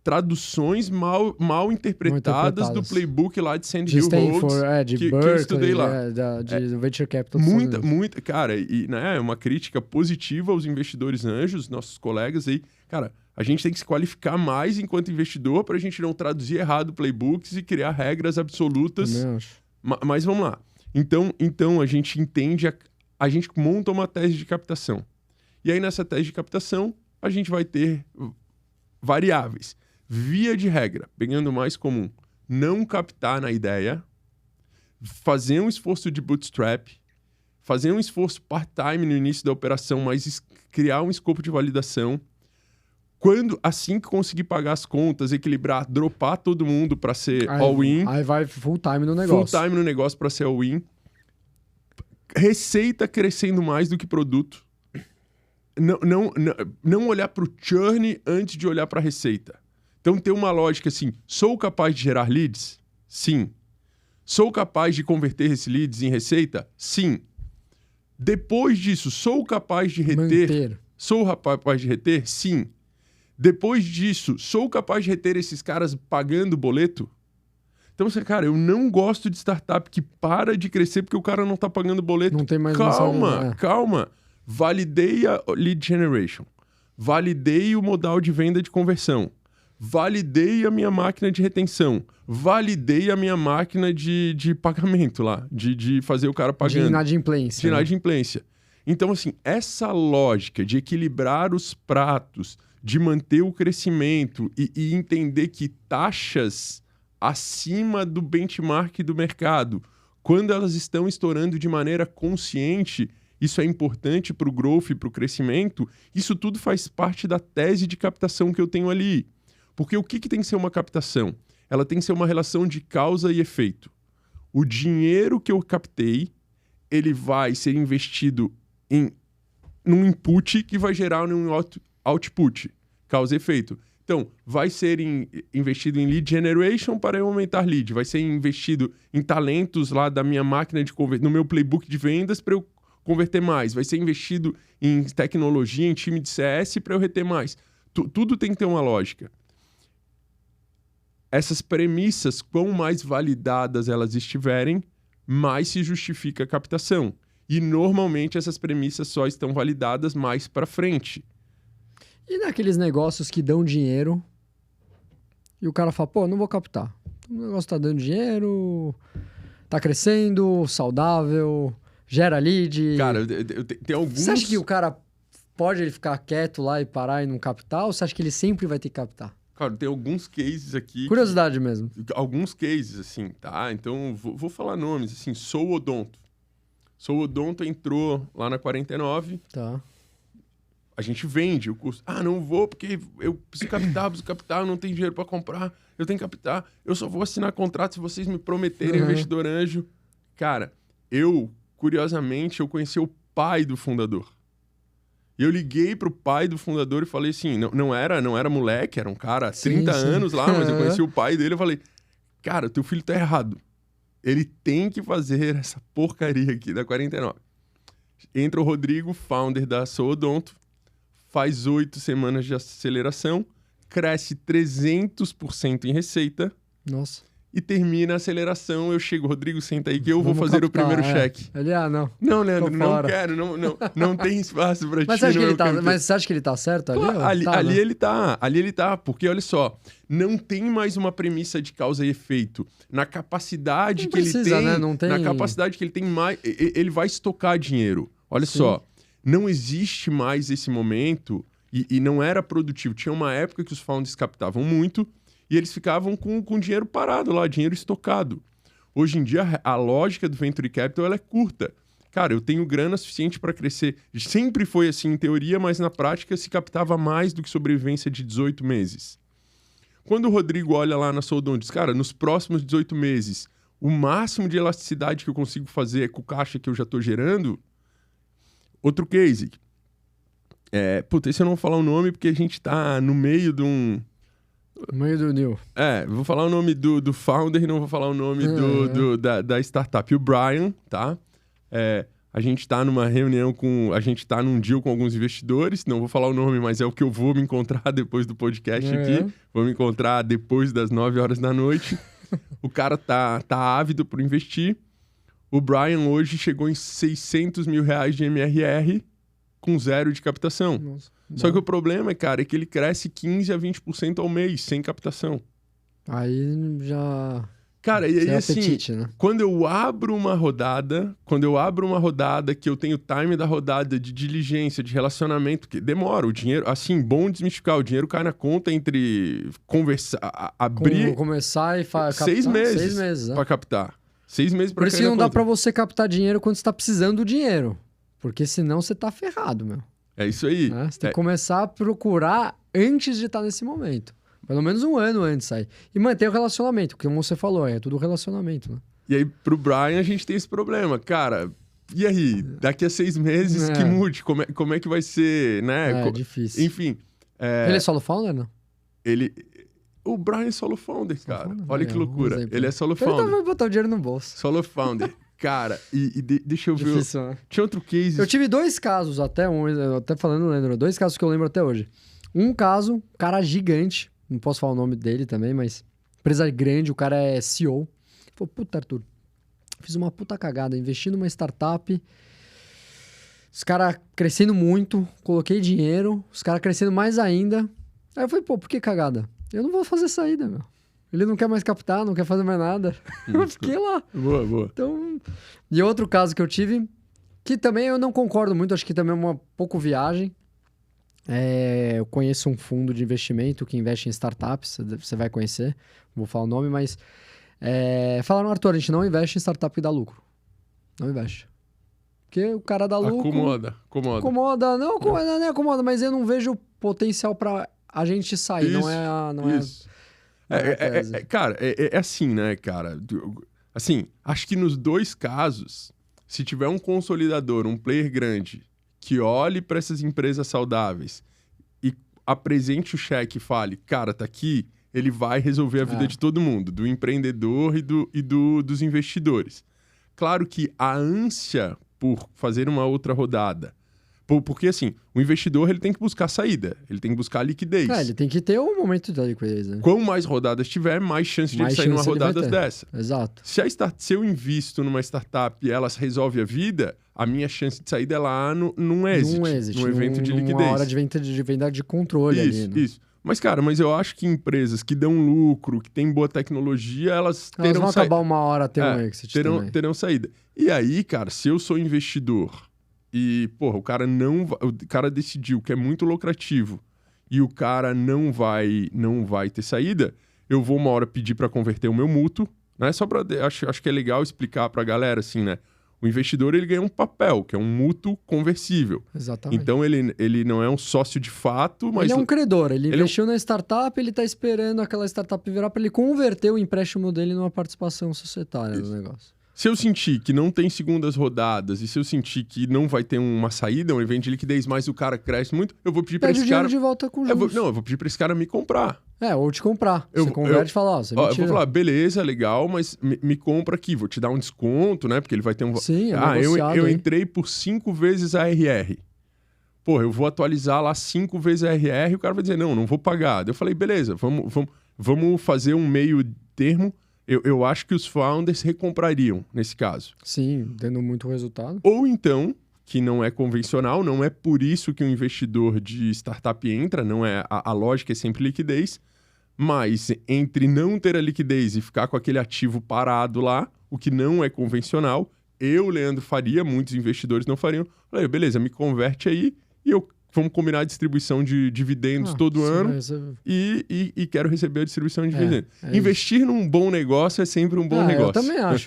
traduções mal interpretadas do playbook lá de Sand Hill Roads, de que Berkeley, eu estudei lá. De Venture Capital. Muita, cara, e né, uma crítica positiva aos investidores anjos, nossos colegas aí. Cara, a gente tem que se qualificar mais enquanto investidor para a gente não traduzir errado playbooks e criar regras absolutas. Também acho. Mas vamos lá. Então a gente entende, a gente monta uma tese de captação. E aí nessa tese de captação, a gente vai ter variáveis. Via de regra, pegando o mais comum, não captar na ideia, fazer um esforço de bootstrap, fazer um esforço part-time no início da operação, mas criar um escopo de validação. Assim que conseguir pagar as contas, equilibrar, dropar todo mundo para ser all-in. Aí vai full time no negócio. Full time no negócio para ser all-in. Receita crescendo mais do que produto. Não olhar para o churn antes de olhar para a receita. Então tem uma lógica assim, sou capaz de gerar leads? Sim. Sou capaz de converter esses leads em receita? Sim. Depois disso, sou capaz de reter? Sou capaz de reter? Sim. Depois disso, sou capaz de reter esses caras pagando boleto? Então, cara, eu não gosto de startup que para de crescer porque o cara não tá pagando boleto. Não tem mais Calma. Validei a lead generation. Validei o modal de venda de conversão. Validei a minha máquina de retenção. Validei a minha máquina de pagamento lá. De fazer o cara pagando. De inadimplência. De inadimplência. Então, assim, essa lógica de equilibrar os pratos, de manter o crescimento e entender que taxas acima do benchmark do mercado, quando elas estão estourando de maneira consciente, isso é importante para o growth e para o crescimento, isso tudo faz parte da tese de captação que eu tenho ali. Porque o que tem que ser uma captação? Ela tem que ser uma relação de causa e efeito. O dinheiro que eu captei, ele vai ser investido num input que vai gerar um output, causa e efeito. Então, vai ser investido em lead generation para eu aumentar lead, vai ser investido em talentos lá da minha máquina de converter, no meu playbook de vendas para eu converter mais, vai ser investido em tecnologia, em time de CS para eu reter mais. Tudo tem que ter uma lógica. Essas premissas, quão mais validadas elas estiverem, mais se justifica a captação. E normalmente essas premissas só estão validadas mais para frente. E naqueles negócios que dão dinheiro e o cara fala, pô, não vou captar. O negócio tá dando dinheiro, tá crescendo, saudável, gera lead. Cara, tem alguns... Você acha que o cara pode ele ficar quieto lá e parar e não captar? Ou você acha que ele sempre vai ter que captar? Cara, tem alguns cases aqui... Curiosidade mesmo. Alguns cases, assim, tá? Então, vou falar nomes, assim, Sou Odonto. Sou Odonto entrou lá na 49. Tá. A gente vende o curso. Ah, não vou porque eu preciso captar, eu não tenho dinheiro para comprar, eu tenho que captar, eu só vou assinar contrato se vocês me prometerem investidor anjo. Cara, curiosamente, eu conheci o pai do fundador. E eu liguei pro pai do fundador e falei assim, não era moleque, era um cara, 30 anos lá, mas eu conheci o pai dele, eu falei, cara, teu filho tá errado. Ele tem que fazer essa porcaria aqui da 49. Entra o Rodrigo, founder da Sou Odonto, faz 8 semanas de aceleração, cresce 300% em receita. Nossa. E termina a aceleração, eu chego, Rodrigo, senta aí que eu vou fazer o primeiro cheque. Ele, não. Não, Leandro, não quero, não tem espaço pra ti. Mas você acha que ele tá certo ali? Pô, ali ele tá, porque olha só, não tem mais uma premissa de causa e efeito. Na capacidade que ele tem, né? Não tem, na capacidade que ele tem mais, ele vai estocar dinheiro. Olha só, não existe mais esse momento e não era produtivo. Tinha uma época que os founders captavam muito, e eles ficavam com dinheiro parado lá, dinheiro estocado. Hoje em dia, a lógica do Venture Capital ela é curta. Cara, eu tenho grana suficiente para crescer. Sempre foi assim em teoria, mas na prática se captava mais do que sobrevivência de 18 meses. Quando o Rodrigo olha lá na Sou Odonto, diz, cara, nos próximos 18 meses, o máximo de elasticidade que eu consigo fazer é com o caixa que eu já estou gerando. Outro case. Esse eu não vou falar o nome porque a gente está no meio de um... No meio do New. Vou falar o nome do founder e não vou falar o nome da startup. O Brian, tá? A gente tá numa reunião a gente tá num deal com alguns investidores, não vou falar o nome, mas é o que eu vou me encontrar depois do podcast aqui. Vou me encontrar depois das 9 horas da noite. O cara tá ávido por investir. O Brian hoje chegou em R$600 mil de MRR com 0 de captação. Nossa. Só que o problema, cara, é que ele cresce 15% a 20% ao mês, sem captação. Aí já... Cara, e aí assim, apetite, né? quando eu abro uma rodada que eu tenho time da rodada de diligência, de relacionamento, que demora, o dinheiro, assim, bom desmistificar, o dinheiro cai na conta entre conversar, abrir... Começar e captar. 6 meses. 6 meses, pra captar. 6 meses pra Por isso que não dá pra você captar dinheiro quando você tá precisando do dinheiro. Porque senão você tá ferrado, meu. É isso aí. Né? Você tem que começar a procurar antes de estar nesse momento. Pelo menos um ano antes aí. E manter o relacionamento, porque como você falou, é tudo relacionamento, né? E aí, pro Brian, a gente tem esse problema. Cara, e aí? Daqui a 6 meses que mude? Como é que vai ser, né? É difícil. Enfim. Ele é solo founder, não? O Brian é solo founder, cara. Olha que loucura. Ele é solo Ele founder. vai botar o dinheiro no bolso. Solo founder. Cara, deixa eu ver. Difícil, né? Tinha outro case. Eu tive 2 casos, até falando, Leandro, 2 casos que eu lembro até hoje. Um caso, cara gigante, não posso falar o nome dele também, mas empresa grande, o cara é CEO. Falou, puta, Arthur, fiz uma puta cagada, investi numa startup, os caras crescendo muito, coloquei dinheiro, os caras crescendo mais ainda. Aí eu falei, por que cagada? Eu não vou fazer saída, meu. Ele não quer mais captar, não quer fazer mais nada. Eu fiquei lá. Boa. Então... E outro caso que eu tive, que também eu não concordo muito, acho que também é uma pouco viagem. Eu conheço um fundo de investimento que investe em startups, você vai conhecer, não vou falar o nome, mas falaram, Arthur, a gente não investe em startup que dá lucro. Não investe. Porque o cara dá lucro... Acomoda. Não é acomoda, mas eu não vejo potencial para a gente sair. Isso. Cara, é assim, né, cara? Assim, acho que nos dois casos, se tiver um consolidador, um player grande, que olhe para essas empresas saudáveis e apresente o cheque e fale, cara, tá aqui, ele vai resolver a vida de todo mundo, do empreendedor e dos investidores. Claro que a ânsia por fazer uma outra rodada, porque assim, o investidor ele tem que buscar saída, ele tem que buscar liquidez. Ele tem que ter um momento da liquidez, né? Quanto mais rodadas tiver, mais chance de ele sair numa rodada dessa. Exato. Se eu invisto numa startup e ela resolve a vida, a minha chance de saída é lá num exit, num evento de liquidez. Numa hora de venda de controle ali, né? Isso. Mas, cara, eu acho que empresas que dão lucro, que têm boa tecnologia, elas vão acabar uma hora ter um exit terão saída. E aí, cara, se eu sou investidor e, porra, o cara decidiu que é muito lucrativo e o cara não vai ter saída, eu vou uma hora pedir para converter o meu mútuo, né? Só para acho que é legal explicar para a galera assim, né? O investidor ele ganha um papel, que é um mútuo conversível. Exatamente. Então ele não é um sócio de fato, mas ele é um credor. Ele investiu na startup, ele está esperando aquela startup virar para ele converter o empréstimo dele numa participação societária no negócio. Se eu sentir que não tem segundas rodadas e se eu sentir que não vai ter uma saída, um evento de liquidez, mas o cara cresce muito, eu vou pedir para esse cara... de volta com juros. Eu vou pedir para esse cara me comprar. Ou te comprar. Você converte e fala, você me tira. Eu vou falar, beleza, legal, mas me compra aqui, vou te dar um desconto, né? Porque ele vai ter um... Sim, eu entrei por 5 vezes a ARR. Porra, eu vou atualizar lá 5 vezes a ARR e o cara vai dizer, não vou pagar. Eu falei, beleza, vamos fazer um meio termo. Eu acho que os founders recomprariam nesse caso. Sim, dando muito resultado. Ou então, que não é convencional, não é por isso que um investidor de startup entra, não é a lógica é sempre liquidez, mas entre não ter a liquidez e ficar com aquele ativo parado lá, o que não é convencional, Leandro, faria, muitos investidores não fariam. Falei, beleza, me converte aí e vamos combinar a distribuição de dividendos todo ano e quero receber a distribuição de dividendos. Investir num bom negócio é sempre um bom negócio.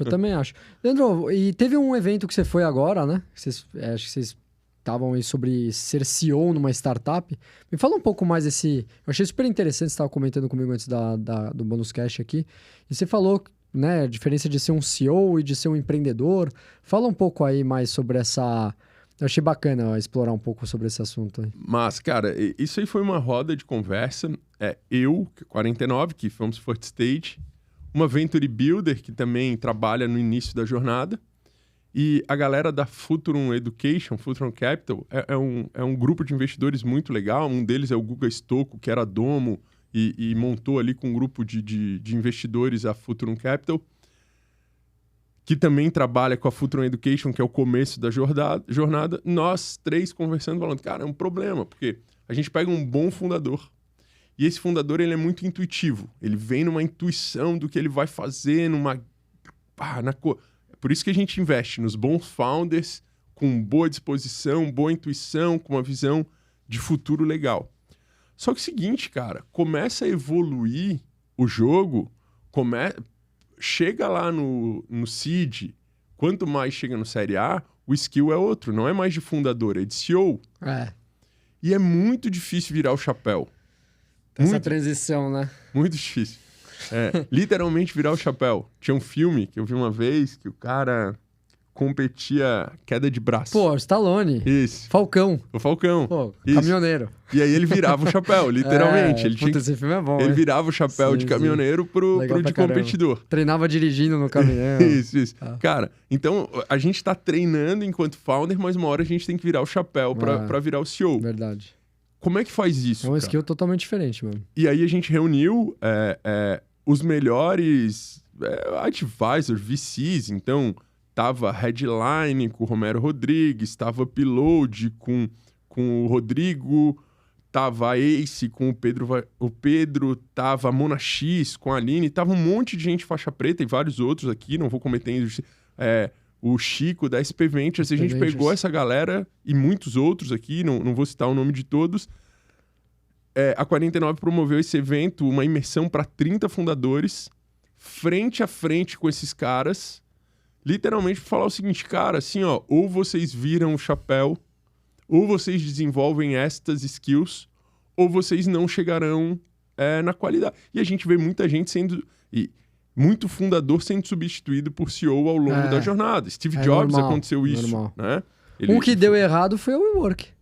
Eu também acho. Leandro, e teve um evento que você foi agora, né? Acho que vocês estavam aí sobre ser CEO numa startup. Me fala um pouco mais desse... Eu achei super interessante, você estava comentando comigo antes do Bonus Cash aqui. E você falou, né, a diferença de ser um CEO e de ser um empreendedor. Fala um pouco aí mais sobre essa... Eu achei bacana explorar um pouco sobre esse assunto aí. Mas, cara, isso aí foi uma roda de conversa. Eu, 49, que fomos First Stage, uma Venture Builder, que também trabalha no início da jornada, e a galera da Futurum Education, Futurum Capital, é um grupo de investidores muito legal. Um deles é o Guga Stocco, que era domo e montou ali com um grupo de investidores a Futurum Capital, que também trabalha com a Futurum Education, que é o começo da jornada, nós três conversando, falando, cara, é um problema, porque a gente pega um bom fundador, e esse fundador ele é muito intuitivo, ele vem numa intuição do que ele vai fazer, por isso que a gente investe nos bons founders, com boa disposição, boa intuição, com uma visão de futuro legal. Só que é o seguinte, cara, começa a evoluir o jogo, chega lá no seed, quanto mais chega no Série A, o skill é outro, não é mais de fundador, é de CEO. E é muito difícil virar o chapéu. Essa transição, né? Muito difícil. Literalmente virar o chapéu. Tinha um filme que eu vi uma vez que o cara competia queda de braço. Pô, Stallone. Isso. Falcão. O Falcão. Pô, isso. Caminhoneiro. E aí ele virava o chapéu, literalmente. Esse filme é bom, ele virava o chapéu de caminhoneiro pro de competidor. Treinava dirigindo no caminhão. Isso. Cara, então a gente tá treinando enquanto founder, mas uma hora a gente tem que virar o chapéu pra virar o CEO. Verdade. Como é que faz isso? É um skill totalmente diferente, mano. E aí a gente reuniu os melhores advisors, VCs, então... Tava Headline com o Romero Rodrigues, tava Upload com o Rodrigo, tava Ace com o Pedro, tava Mona X com a Aline, tava um monte de gente faixa preta e vários outros aqui, não vou cometer o Chico da SP Ventures. A gente pegou essa galera e muitos outros aqui, não vou citar o nome de todos, a 49 promoveu esse evento, uma imersão para 30 fundadores, frente a frente com esses caras, literalmente para falar o seguinte, cara, assim, ó, ou vocês viram o chapéu, ou vocês desenvolvem estas skills, ou vocês não chegarão na qualidade. E a gente vê muita gente muito fundador sendo substituído por CEO ao longo da jornada. Steve Jobs normal, aconteceu isso, normal. né? O que deu errado foi o WeWork.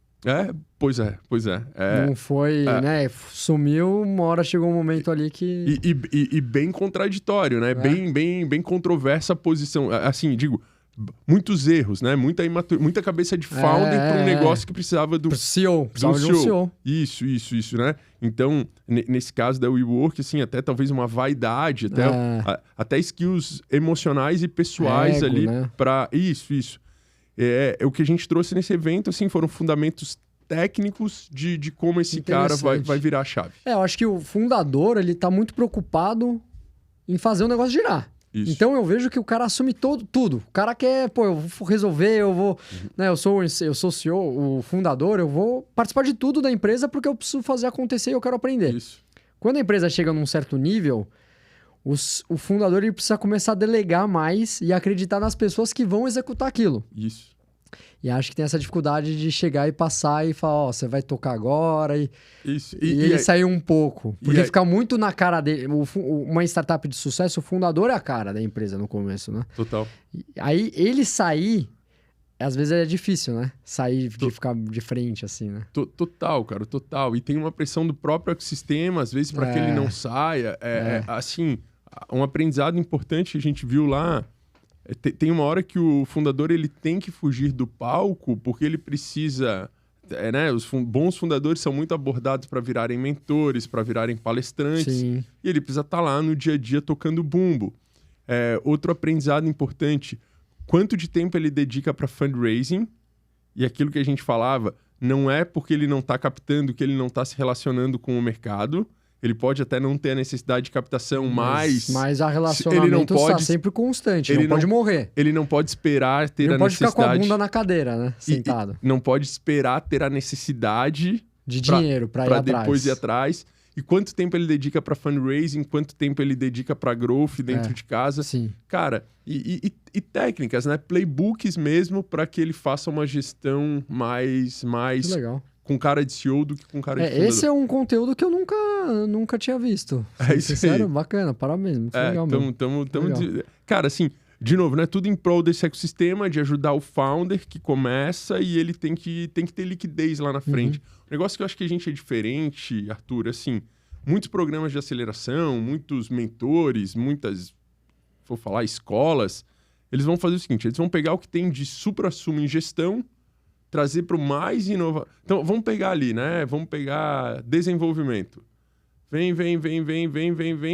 Pois é. Não foi, né? Sumiu, uma hora chegou um momento ali que... E bem contraditório, né? Bem controversa a posição. Assim, digo, muitos erros, né? Muita cabeça de founder para um negócio que precisava do CEO. Precisava de um CEO. Isso, né? Então, nesse caso da WeWork, assim, até talvez uma vaidade, até skills emocionais e pessoais Ego, ali né? para... Isso. O que a gente trouxe nesse evento, assim, foram fundamentos técnicos de como esse cara vai virar a chave. Eu acho que o fundador, ele tá muito preocupado em fazer o negócio girar. Isso. Então eu vejo que o cara assume tudo. O cara quer, eu vou resolver, eu vou... Né, eu sou o CEO, o fundador, eu vou participar de tudo da empresa porque eu preciso fazer acontecer e eu quero aprender. Isso. Quando a empresa chega num certo nível, o fundador ele precisa começar a delegar mais e acreditar nas pessoas que vão executar aquilo. Isso. E acho que tem essa dificuldade de chegar e passar e falar, você vai tocar agora Isso. E ele sair um pouco. Porque fica muito na cara dele. Uma startup de sucesso, o fundador é a cara da empresa no começo, né? Total. Aí ele sair, às vezes é difícil, né? Sair de ficar de frente, assim, né? Total, cara, total. E tem uma pressão do próprio ecossistema, às vezes, para que ele não saia. Assim, um aprendizado importante que a gente viu lá, tem uma hora que o fundador ele tem que fugir do palco porque ele precisa... né? Os bons fundadores são muito abordados para virarem mentores, para virarem palestrantes. Sim. E ele precisa estar lá no dia a dia tocando bumbo. Outro aprendizado importante, quanto de tempo ele dedica para fundraising, e aquilo que a gente falava, não é porque ele não está captando que ele não está se relacionando com o mercado. Ele pode até não ter a necessidade de captação, mas a relacionamento está sempre constante, ele não pode morrer. Ele não pode esperar ter a necessidade... Ele pode ficar com a bunda na cadeira, né? Sentado. Não pode esperar ter a necessidade... de dinheiro para ir atrás. Depois ir atrás. E quanto tempo ele dedica para fundraising, quanto tempo ele dedica para growth dentro de casa. Sim. Cara, e técnicas, né? Playbooks mesmo para que ele faça uma gestão mais legal. Com cara de CEO do que com cara de fundador. Esse é um conteúdo que eu nunca tinha visto. Isso sincero, aí. Bacana, parabéns. Muito legal mesmo. Cara, assim, de novo, né? Tudo em prol desse ecossistema, de ajudar o founder que começa e ele tem que ter liquidez lá na frente. Um negócio que eu acho que a gente é diferente, Arthur, assim, muitos programas de aceleração, muitos mentores, muitas, vou falar, escolas, eles vão fazer o seguinte, eles vão pegar o que tem de supra-sumo em gestão, trazer para o mais inovador. Então, vamos pegar ali, né? Vamos pegar desenvolvimento. Vem,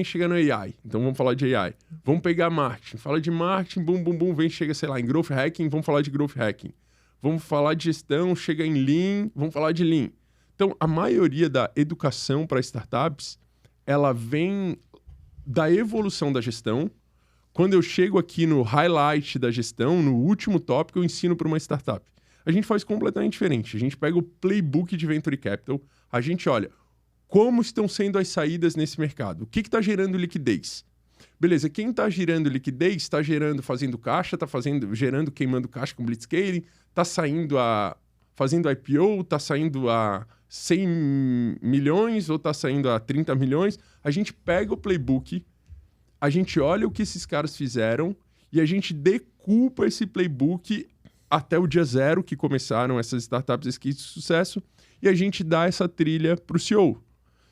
chega no AI. Então, vamos falar de AI. Vamos pegar marketing. Fala de marketing, bum, vem, chega, sei lá, em growth hacking, vamos falar de growth hacking. Vamos falar de gestão, chega em Lean, vamos falar de Lean. Então, a maioria da educação para startups, ela vem da evolução da gestão. Quando eu chego aqui no highlight da gestão, no último tópico, eu ensino para uma startup. A gente faz completamente diferente. A gente pega o playbook de Venture Capital, a gente olha como estão sendo as saídas nesse mercado, o que está gerando liquidez. Beleza, quem está gerando liquidez, está fazendo caixa, está gerando, queimando caixa com blitzscaling, está fazendo IPO, está saindo a 100 milhões ou está saindo a 30 milhões. A gente pega o playbook, a gente olha o que esses caras fizeram e a gente decupa esse playbook até o dia zero que começaram essas startups de sucesso e a gente dá essa trilha para o CEO.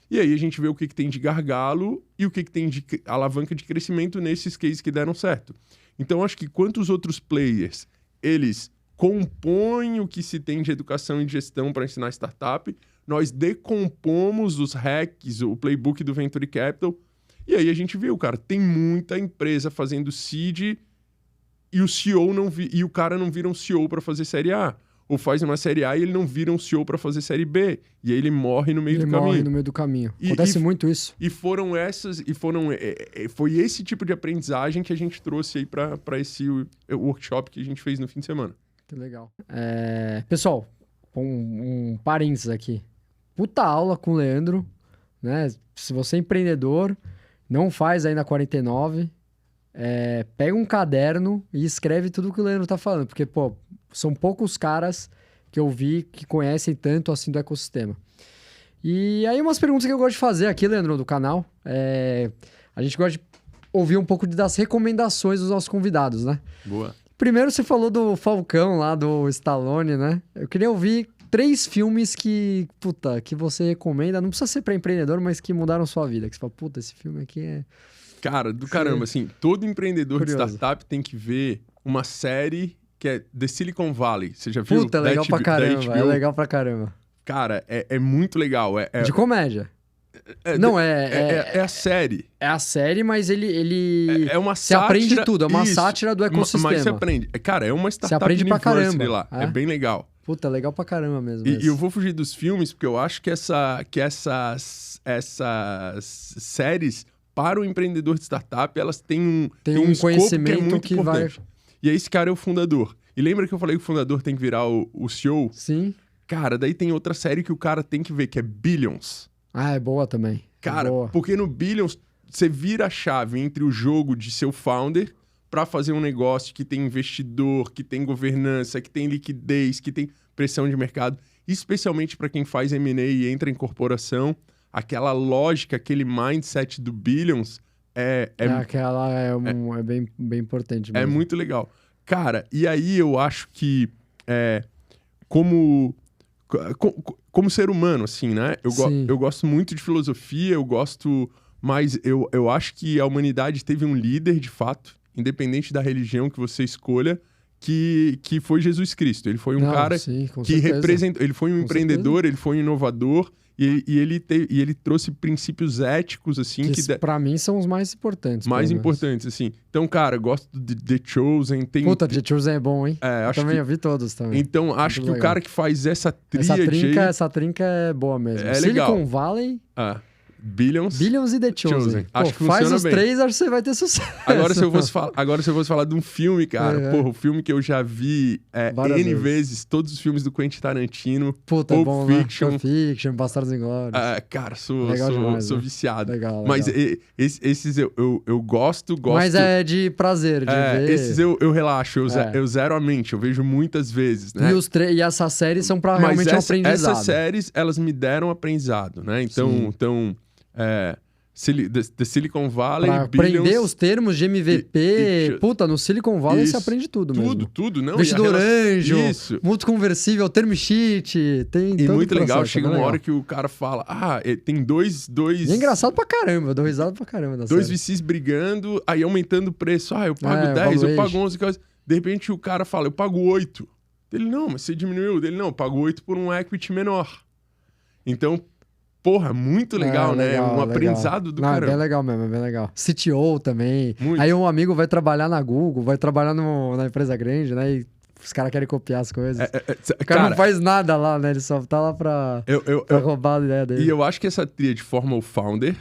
E aí a gente vê o que tem de gargalo e o que tem de alavanca de crescimento nesses cases que deram certo. Então, acho que quantos outros players, eles compõem o que se tem de educação e de gestão para ensinar startup, nós decompomos os hacks, o playbook do Venture Capital, e aí a gente viu, cara, tem muita empresa fazendo seed e o CEO e o cara não vira um CEO para fazer série A. Ou faz uma série A e ele não vira um CEO para fazer série B. E aí ele morre no meio do caminho. Ele morre no meio do caminho. Acontece muito isso. Foi esse tipo de aprendizagem que a gente trouxe aí para esse workshop que a gente fez no fim de semana. Que legal. Pessoal, um parênteses aqui. puta aula com o Leandro, né? Se você é empreendedor, não faz ainda 49, pega um caderno e escreve tudo que o Leandro tá falando, porque, pô, são poucos caras que eu vi que conhecem tanto assim do ecossistema. E aí umas perguntas que eu gosto de fazer aqui, Leandro, do canal, a gente gosta de ouvir um pouco das recomendações dos nossos convidados, né? Boa. Primeiro você falou do Falcão lá, do Stallone, né? Eu queria ouvir 3 filmes que você recomenda, não precisa ser pra empreendedor, mas que mudaram sua vida. Que você fala, puta, esse filme aqui é... Cara, do caramba, assim, todo empreendedor Curioso. de startup tem que ver uma série que é The Silicon Valley. Você já viu? Puta, legal pra caramba, é legal pra caramba. Cara, é muito legal. De comédia. Não, é a série. É a série, mas ele É uma você sátira. aprende tudo, é uma Isso, sátira do ecossistema. Mas você aprende. Cara, é uma startup aprende pra university caramba. lá. É bem legal. Puta, legal pra caramba mesmo. E eu vou fugir dos filmes, porque eu acho que essas séries, para o empreendedor de startup, elas têm um conhecimento que é muito importante. E aí esse cara é o fundador. E lembra que eu falei que o fundador tem que virar o CEO? Sim. Cara, daí tem outra série que o cara tem que ver, que é Billions. Ah, é boa também. Cara, porque no Billions, você vira a chave entre o jogo de ser o founder para fazer um negócio que tem investidor, que tem governança, que tem liquidez, que tem pressão de mercado. Especialmente para quem faz M&A e entra em corporação, aquela lógica, aquele mindset do Billions é bem importante mesmo. É muito legal. Cara, e aí eu acho que como ser humano, assim, né? Eu gosto muito de filosofia, mas eu acho que a humanidade teve um líder, de fato, independente da religião que você escolha, que foi Jesus Cristo. Ele foi um cara que representou... Ele foi um empreendedor, ele foi um inovador, e ele trouxe princípios éticos, assim... Que pra mim são os mais importantes. Mais importantes, assim. Então, cara, eu gosto de The Chosen. Puta, The Chosen é bom, hein? Eu vi todos também. Então, acho que o cara que faz essa tríade... Essa trinca é boa mesmo. Silicon Valley... Billions e The Chosen. Acho que faz os bem. 3, acho que você vai ter sucesso. Agora, se eu fosse falar de um filme, cara, porra, o filme que eu já vi N vezes, todos os filmes do Quentin Tarantino, Puta, Pulp é bom, Fiction, né? Pulp Fiction, Bastardos Inglórios. Cara, sou viciado. Legal. Mas esses eu gosto. Mas é de prazer de ver. Esses eu relaxo, eu zero a mente, eu vejo muitas vezes, né? E essas séries são pra realmente um aprendizado. Essas séries, elas me deram aprendizado, né? Então The Silicon Valley, pra aprender os termos de MVP. Puta, no Silicon Valley você aprende tudo mesmo. Tudo, não. Investidor anjo, mútuo conversível, term sheet, tem E todo muito legal, processo, chega uma hora que o cara fala, tem dois... E é engraçado pra caramba, eu dou risada pra caramba. Dois VCs brigando, aí aumentando o preço. Eu pago 10, eu pago 11. De repente o cara fala, eu pago 8. Ele, não, mas você diminuiu. Ele, não, eu pago 8 por um equity menor. Então... Porra, muito legal, né? Legal, aprendizado do caramba. É bem legal mesmo, é bem legal. CTO também. Muito. Aí um amigo vai trabalhar na Google, vai trabalhar na empresa grande, né? E os caras querem copiar as coisas. O cara não faz nada lá, né? Ele só tá lá pra roubar a ideia dele. E eu acho que essa tríade forma o founder,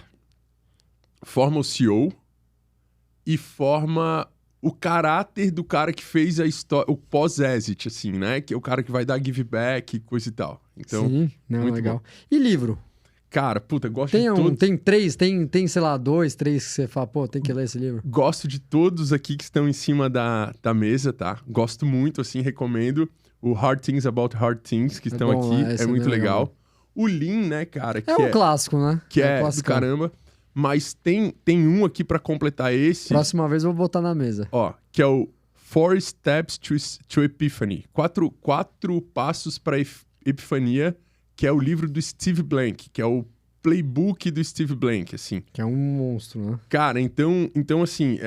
forma o CEO e forma o caráter do cara que fez a história, o pós-exit, assim, né? Que é o cara que vai dar give back, coisa e tal. Então, sim, muito legal. Bom. E livro? Cara, puta, gosto de todos. Tem 3, sei lá, 2, 3 que você fala, pô, tem que ler esse livro. Gosto de todos aqui que estão em cima da mesa, tá? Gosto muito, assim, recomendo. O Hard Things About Hard Things, que estão aqui, é muito legal. O Lean, né, cara? Que um clássico, né? Que é do caramba. Mas tem um aqui pra completar esse. Próxima vez eu vou botar na mesa. Ó, que é o 4 Steps to Epiphany. 4 passos pra epifania, que é o livro do Steve Blank, que é o playbook do Steve Blank, assim. Que é um monstro, né? Cara, então assim,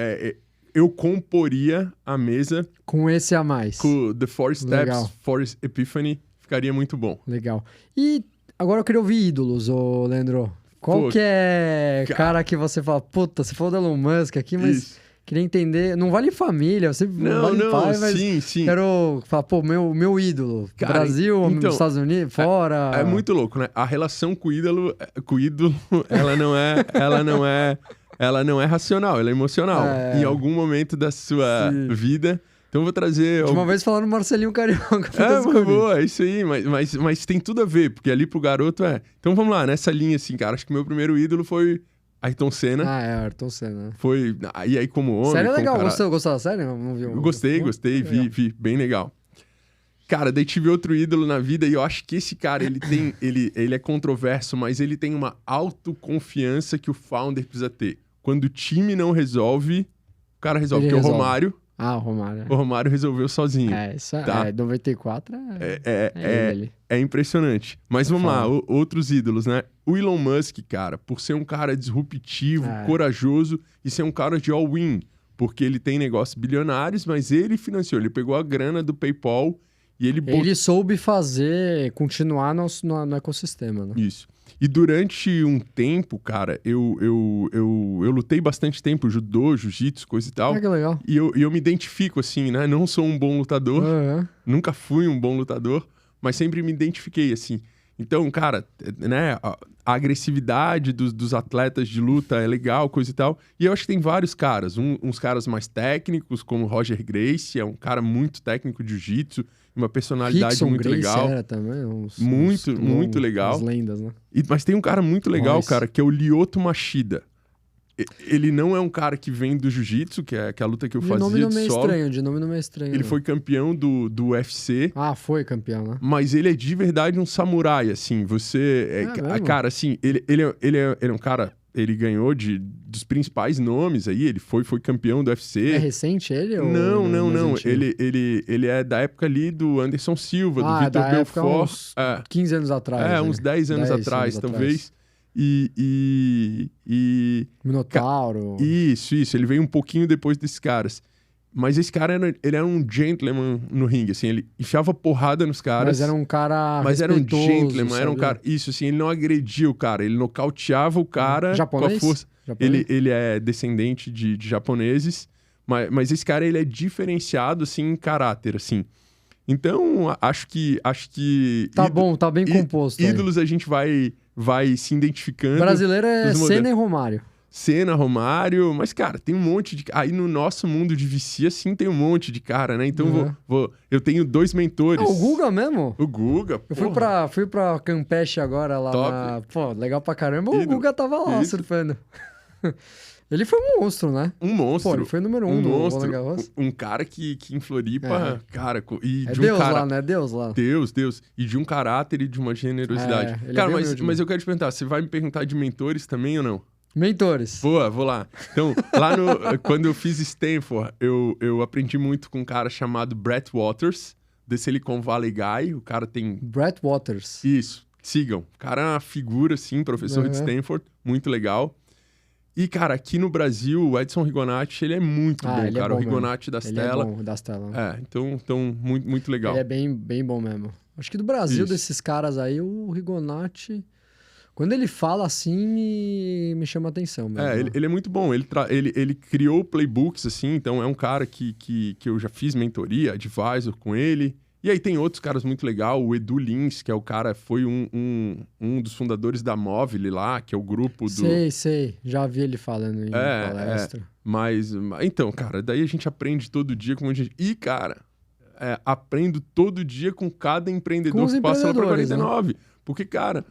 eu comporia a mesa... Com esse a mais. Com The 4 Steps for Epiphany, ficaria muito bom. Legal. E agora eu queria ouvir ídolos, Leandro. Qual que é cara que você fala, puta, você falou do Elon Musk aqui, mas queria entender, não vale família, você vale pai, mas sim. Quero falar, pô, meu ídolo, cara, Brasil, então, Estados Unidos, fora... É muito louco, né? A relação com o ídolo ela não é racional, ela é emocional. Em algum momento da sua vida, Então eu vou trazer... De uma vez falando Marcelinho Carioca. Boa, é isso aí, mas tem tudo a ver, porque ali pro garoto Então vamos lá, nessa linha assim, cara, acho que meu primeiro ídolo foi Ayrton Senna. Ayrton Senna. Foi, e aí como homem... Série é legal, cara... gostou da série? Não viu? Eu gostei, vi, bem legal. Cara, daí tive outro ídolo na vida e eu acho que esse cara, ele é controverso, mas ele tem uma autoconfiança que o founder precisa ter. Quando o time não resolve, o cara resolve. Porque o Romário... o Romário. O Romário resolveu sozinho. Isso tá? 94 ele. É impressionante. Mas vamos lá, outros ídolos, né? O Elon Musk, cara, por ser um cara disruptivo, corajoso e ser um cara de all-in. Porque ele tem negócios bilionários, mas ele financiou. Ele pegou a grana do PayPal e ele soube continuar no ecossistema, né? Isso. E durante um tempo, cara, eu lutei bastante tempo, judô, jiu-jitsu, coisa e tal. Que legal. E eu me identifico, assim, né? Não sou um bom lutador, nunca fui um bom lutador, mas sempre me identifiquei, assim. Então, cara, né? A agressividade dos atletas de luta é legal, coisa e tal. E eu acho que tem vários caras. Uns caras mais técnicos, como Roger Gracie, é um cara muito técnico de jiu-jitsu, uma personalidade Rickson muito Gracie legal. Era também, muito legal. As lendas, né? Mas tem um cara muito legal, cara, que é o Lyoto Machida. Ele não é um cara que vem do jiu-jitsu, que é a luta que eu fazia de solo. De nome não é estranho. Ele foi campeão do UFC. Foi campeão, né? Mas ele é de verdade um samurai, assim. Cara, assim, ele é um cara... Ele ganhou dos principais nomes aí, ele foi campeão do UFC. É recente ele? Não. Ele é da época ali do Anderson Silva, do Vitor Belfort. Uns 15 anos atrás. Uns 10 anos atrás, talvez. E Minotauro. Isso. Ele veio um pouquinho depois desses caras. Mas esse cara, ele era um gentleman no ringue, assim, ele enfiava porrada nos caras. Mas era um cara Mas era um gentleman, sabe? era um cara... Isso, assim, ele não agredia o cara, ele nocauteava o cara japonês? Com a força. Japonês? Ele é descendente de japoneses, mas esse cara, ele é diferenciado, assim, em caráter, assim. Então, acho que tá bem composto. Ídolos a gente vai se identificando. Brasileiro é Senna e Romário. Senna, Romário, mas, cara, tem um monte de... Aí no nosso mundo de VC, assim, tem um monte de cara, né? Então eu tenho 2 mentores. O Guga mesmo? O Guga, Eu fui pra Campeche agora, lá na... Pô, legal pra caramba. O Guga tava lá, surfando. Ele foi um monstro, né? Um monstro. Pô, ele foi o número 1 do Roland Garros. Um cara que em Floripa, cara... E é de Deus lá, né? Deus lá. Deus. E de um caráter e de uma generosidade. Cara, mas eu quero te perguntar, você vai me perguntar de mentores também ou não? Mentores. Boa, vou lá. Então, quando eu fiz Stanford, eu aprendi muito com um cara chamado Brett Waters, da Silicon Valley Guy. O cara tem... Brett Waters. Isso, sigam. O cara é uma figura, assim, professor de Stanford, muito legal. E, cara, aqui no Brasil, o Edson Rigonati, ele é muito bom, cara. O Rigonati da Stella. Ele é bom, da Stella. Então muito, muito legal. Ele é bem bom mesmo. Acho que do Brasil, desses caras aí, o Rigonati... Quando ele fala assim, me chama a atenção mesmo. Ele é muito bom. Ele criou playbooks, assim, então é um cara que eu já fiz mentoria, advisor com ele. E aí tem outros caras muito legais, o Edu Lins, que é o cara, foi um dos fundadores da Móvel lá, que é o grupo do... Sei. Já vi ele falando em palestra. Mas, então, cara, daí a gente aprende todo dia com a gente... E, cara, aprendo todo dia com cada empreendedor que passa lá pra 49. Né? Porque, cara...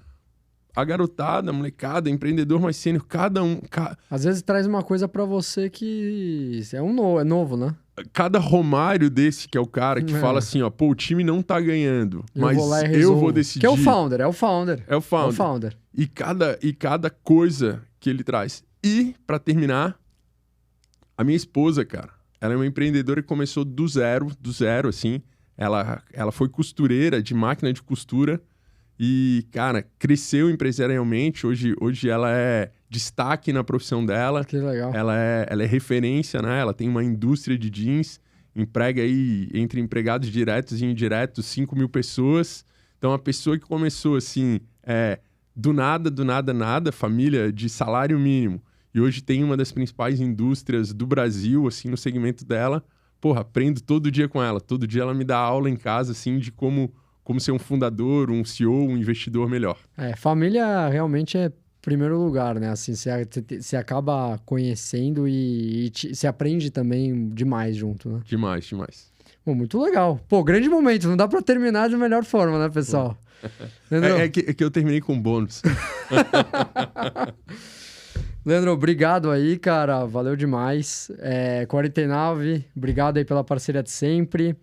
A garotada, a molecada, empreendedor mais sênior, cada um... Às vezes traz uma coisa pra você que é novo, né? Cada Romário desse, que é o cara que fala assim, ó, pô, o time não tá ganhando, mas eu vou decidir. Que é o founder. É o founder. E cada coisa que ele traz. E, pra terminar, a minha esposa, cara, ela é uma empreendedora que começou do zero, assim. Ela foi costureira de máquina de costura. E, cara, cresceu empresarialmente. Hoje ela é destaque na profissão dela. Que legal. Ela é referência, né? Ela tem uma indústria de jeans, emprega aí, entre empregados diretos e indiretos, 5.000 pessoas. Então, a pessoa que começou, assim, do nada, família de salário mínimo. E hoje tem uma das principais indústrias do Brasil, assim, no segmento dela. Porra, aprendo todo dia com ela. Todo dia ela me dá aula em casa, assim, de como ser um fundador, um CEO, um investidor melhor. Família realmente primeiro lugar, né? Assim, você acaba conhecendo e você aprende também demais junto, né? Demais, demais. Pô, muito legal. Pô, grande momento. Não dá pra terminar da melhor forma, né, pessoal? É que eu terminei com bônus. Leandro, obrigado aí, cara. Valeu demais. 49, obrigado aí pela parceria de sempre.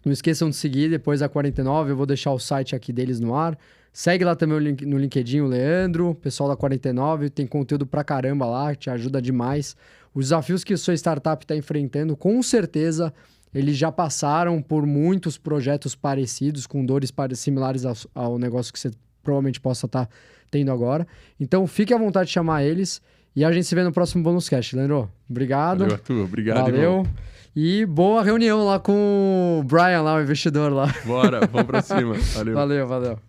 Não esqueçam de seguir depois da 49. Eu vou deixar o site aqui deles no ar. Segue lá também no LinkedIn o Leandro, pessoal da 49. Tem conteúdo pra caramba lá, que te ajuda demais. Os desafios que a sua startup está enfrentando, com certeza, eles já passaram por muitos projetos parecidos, com dores similares ao negócio que você provavelmente possa estar tendo agora. Então, fique à vontade de chamar eles e a gente se vê no próximo Bônus Cast. Leandro, obrigado. Valeu, Arthur. Obrigado, Valeu. irmão. E boa reunião lá com o Brian, lá, o investidor lá. Bora, vamos pra cima. Valeu. Valeu.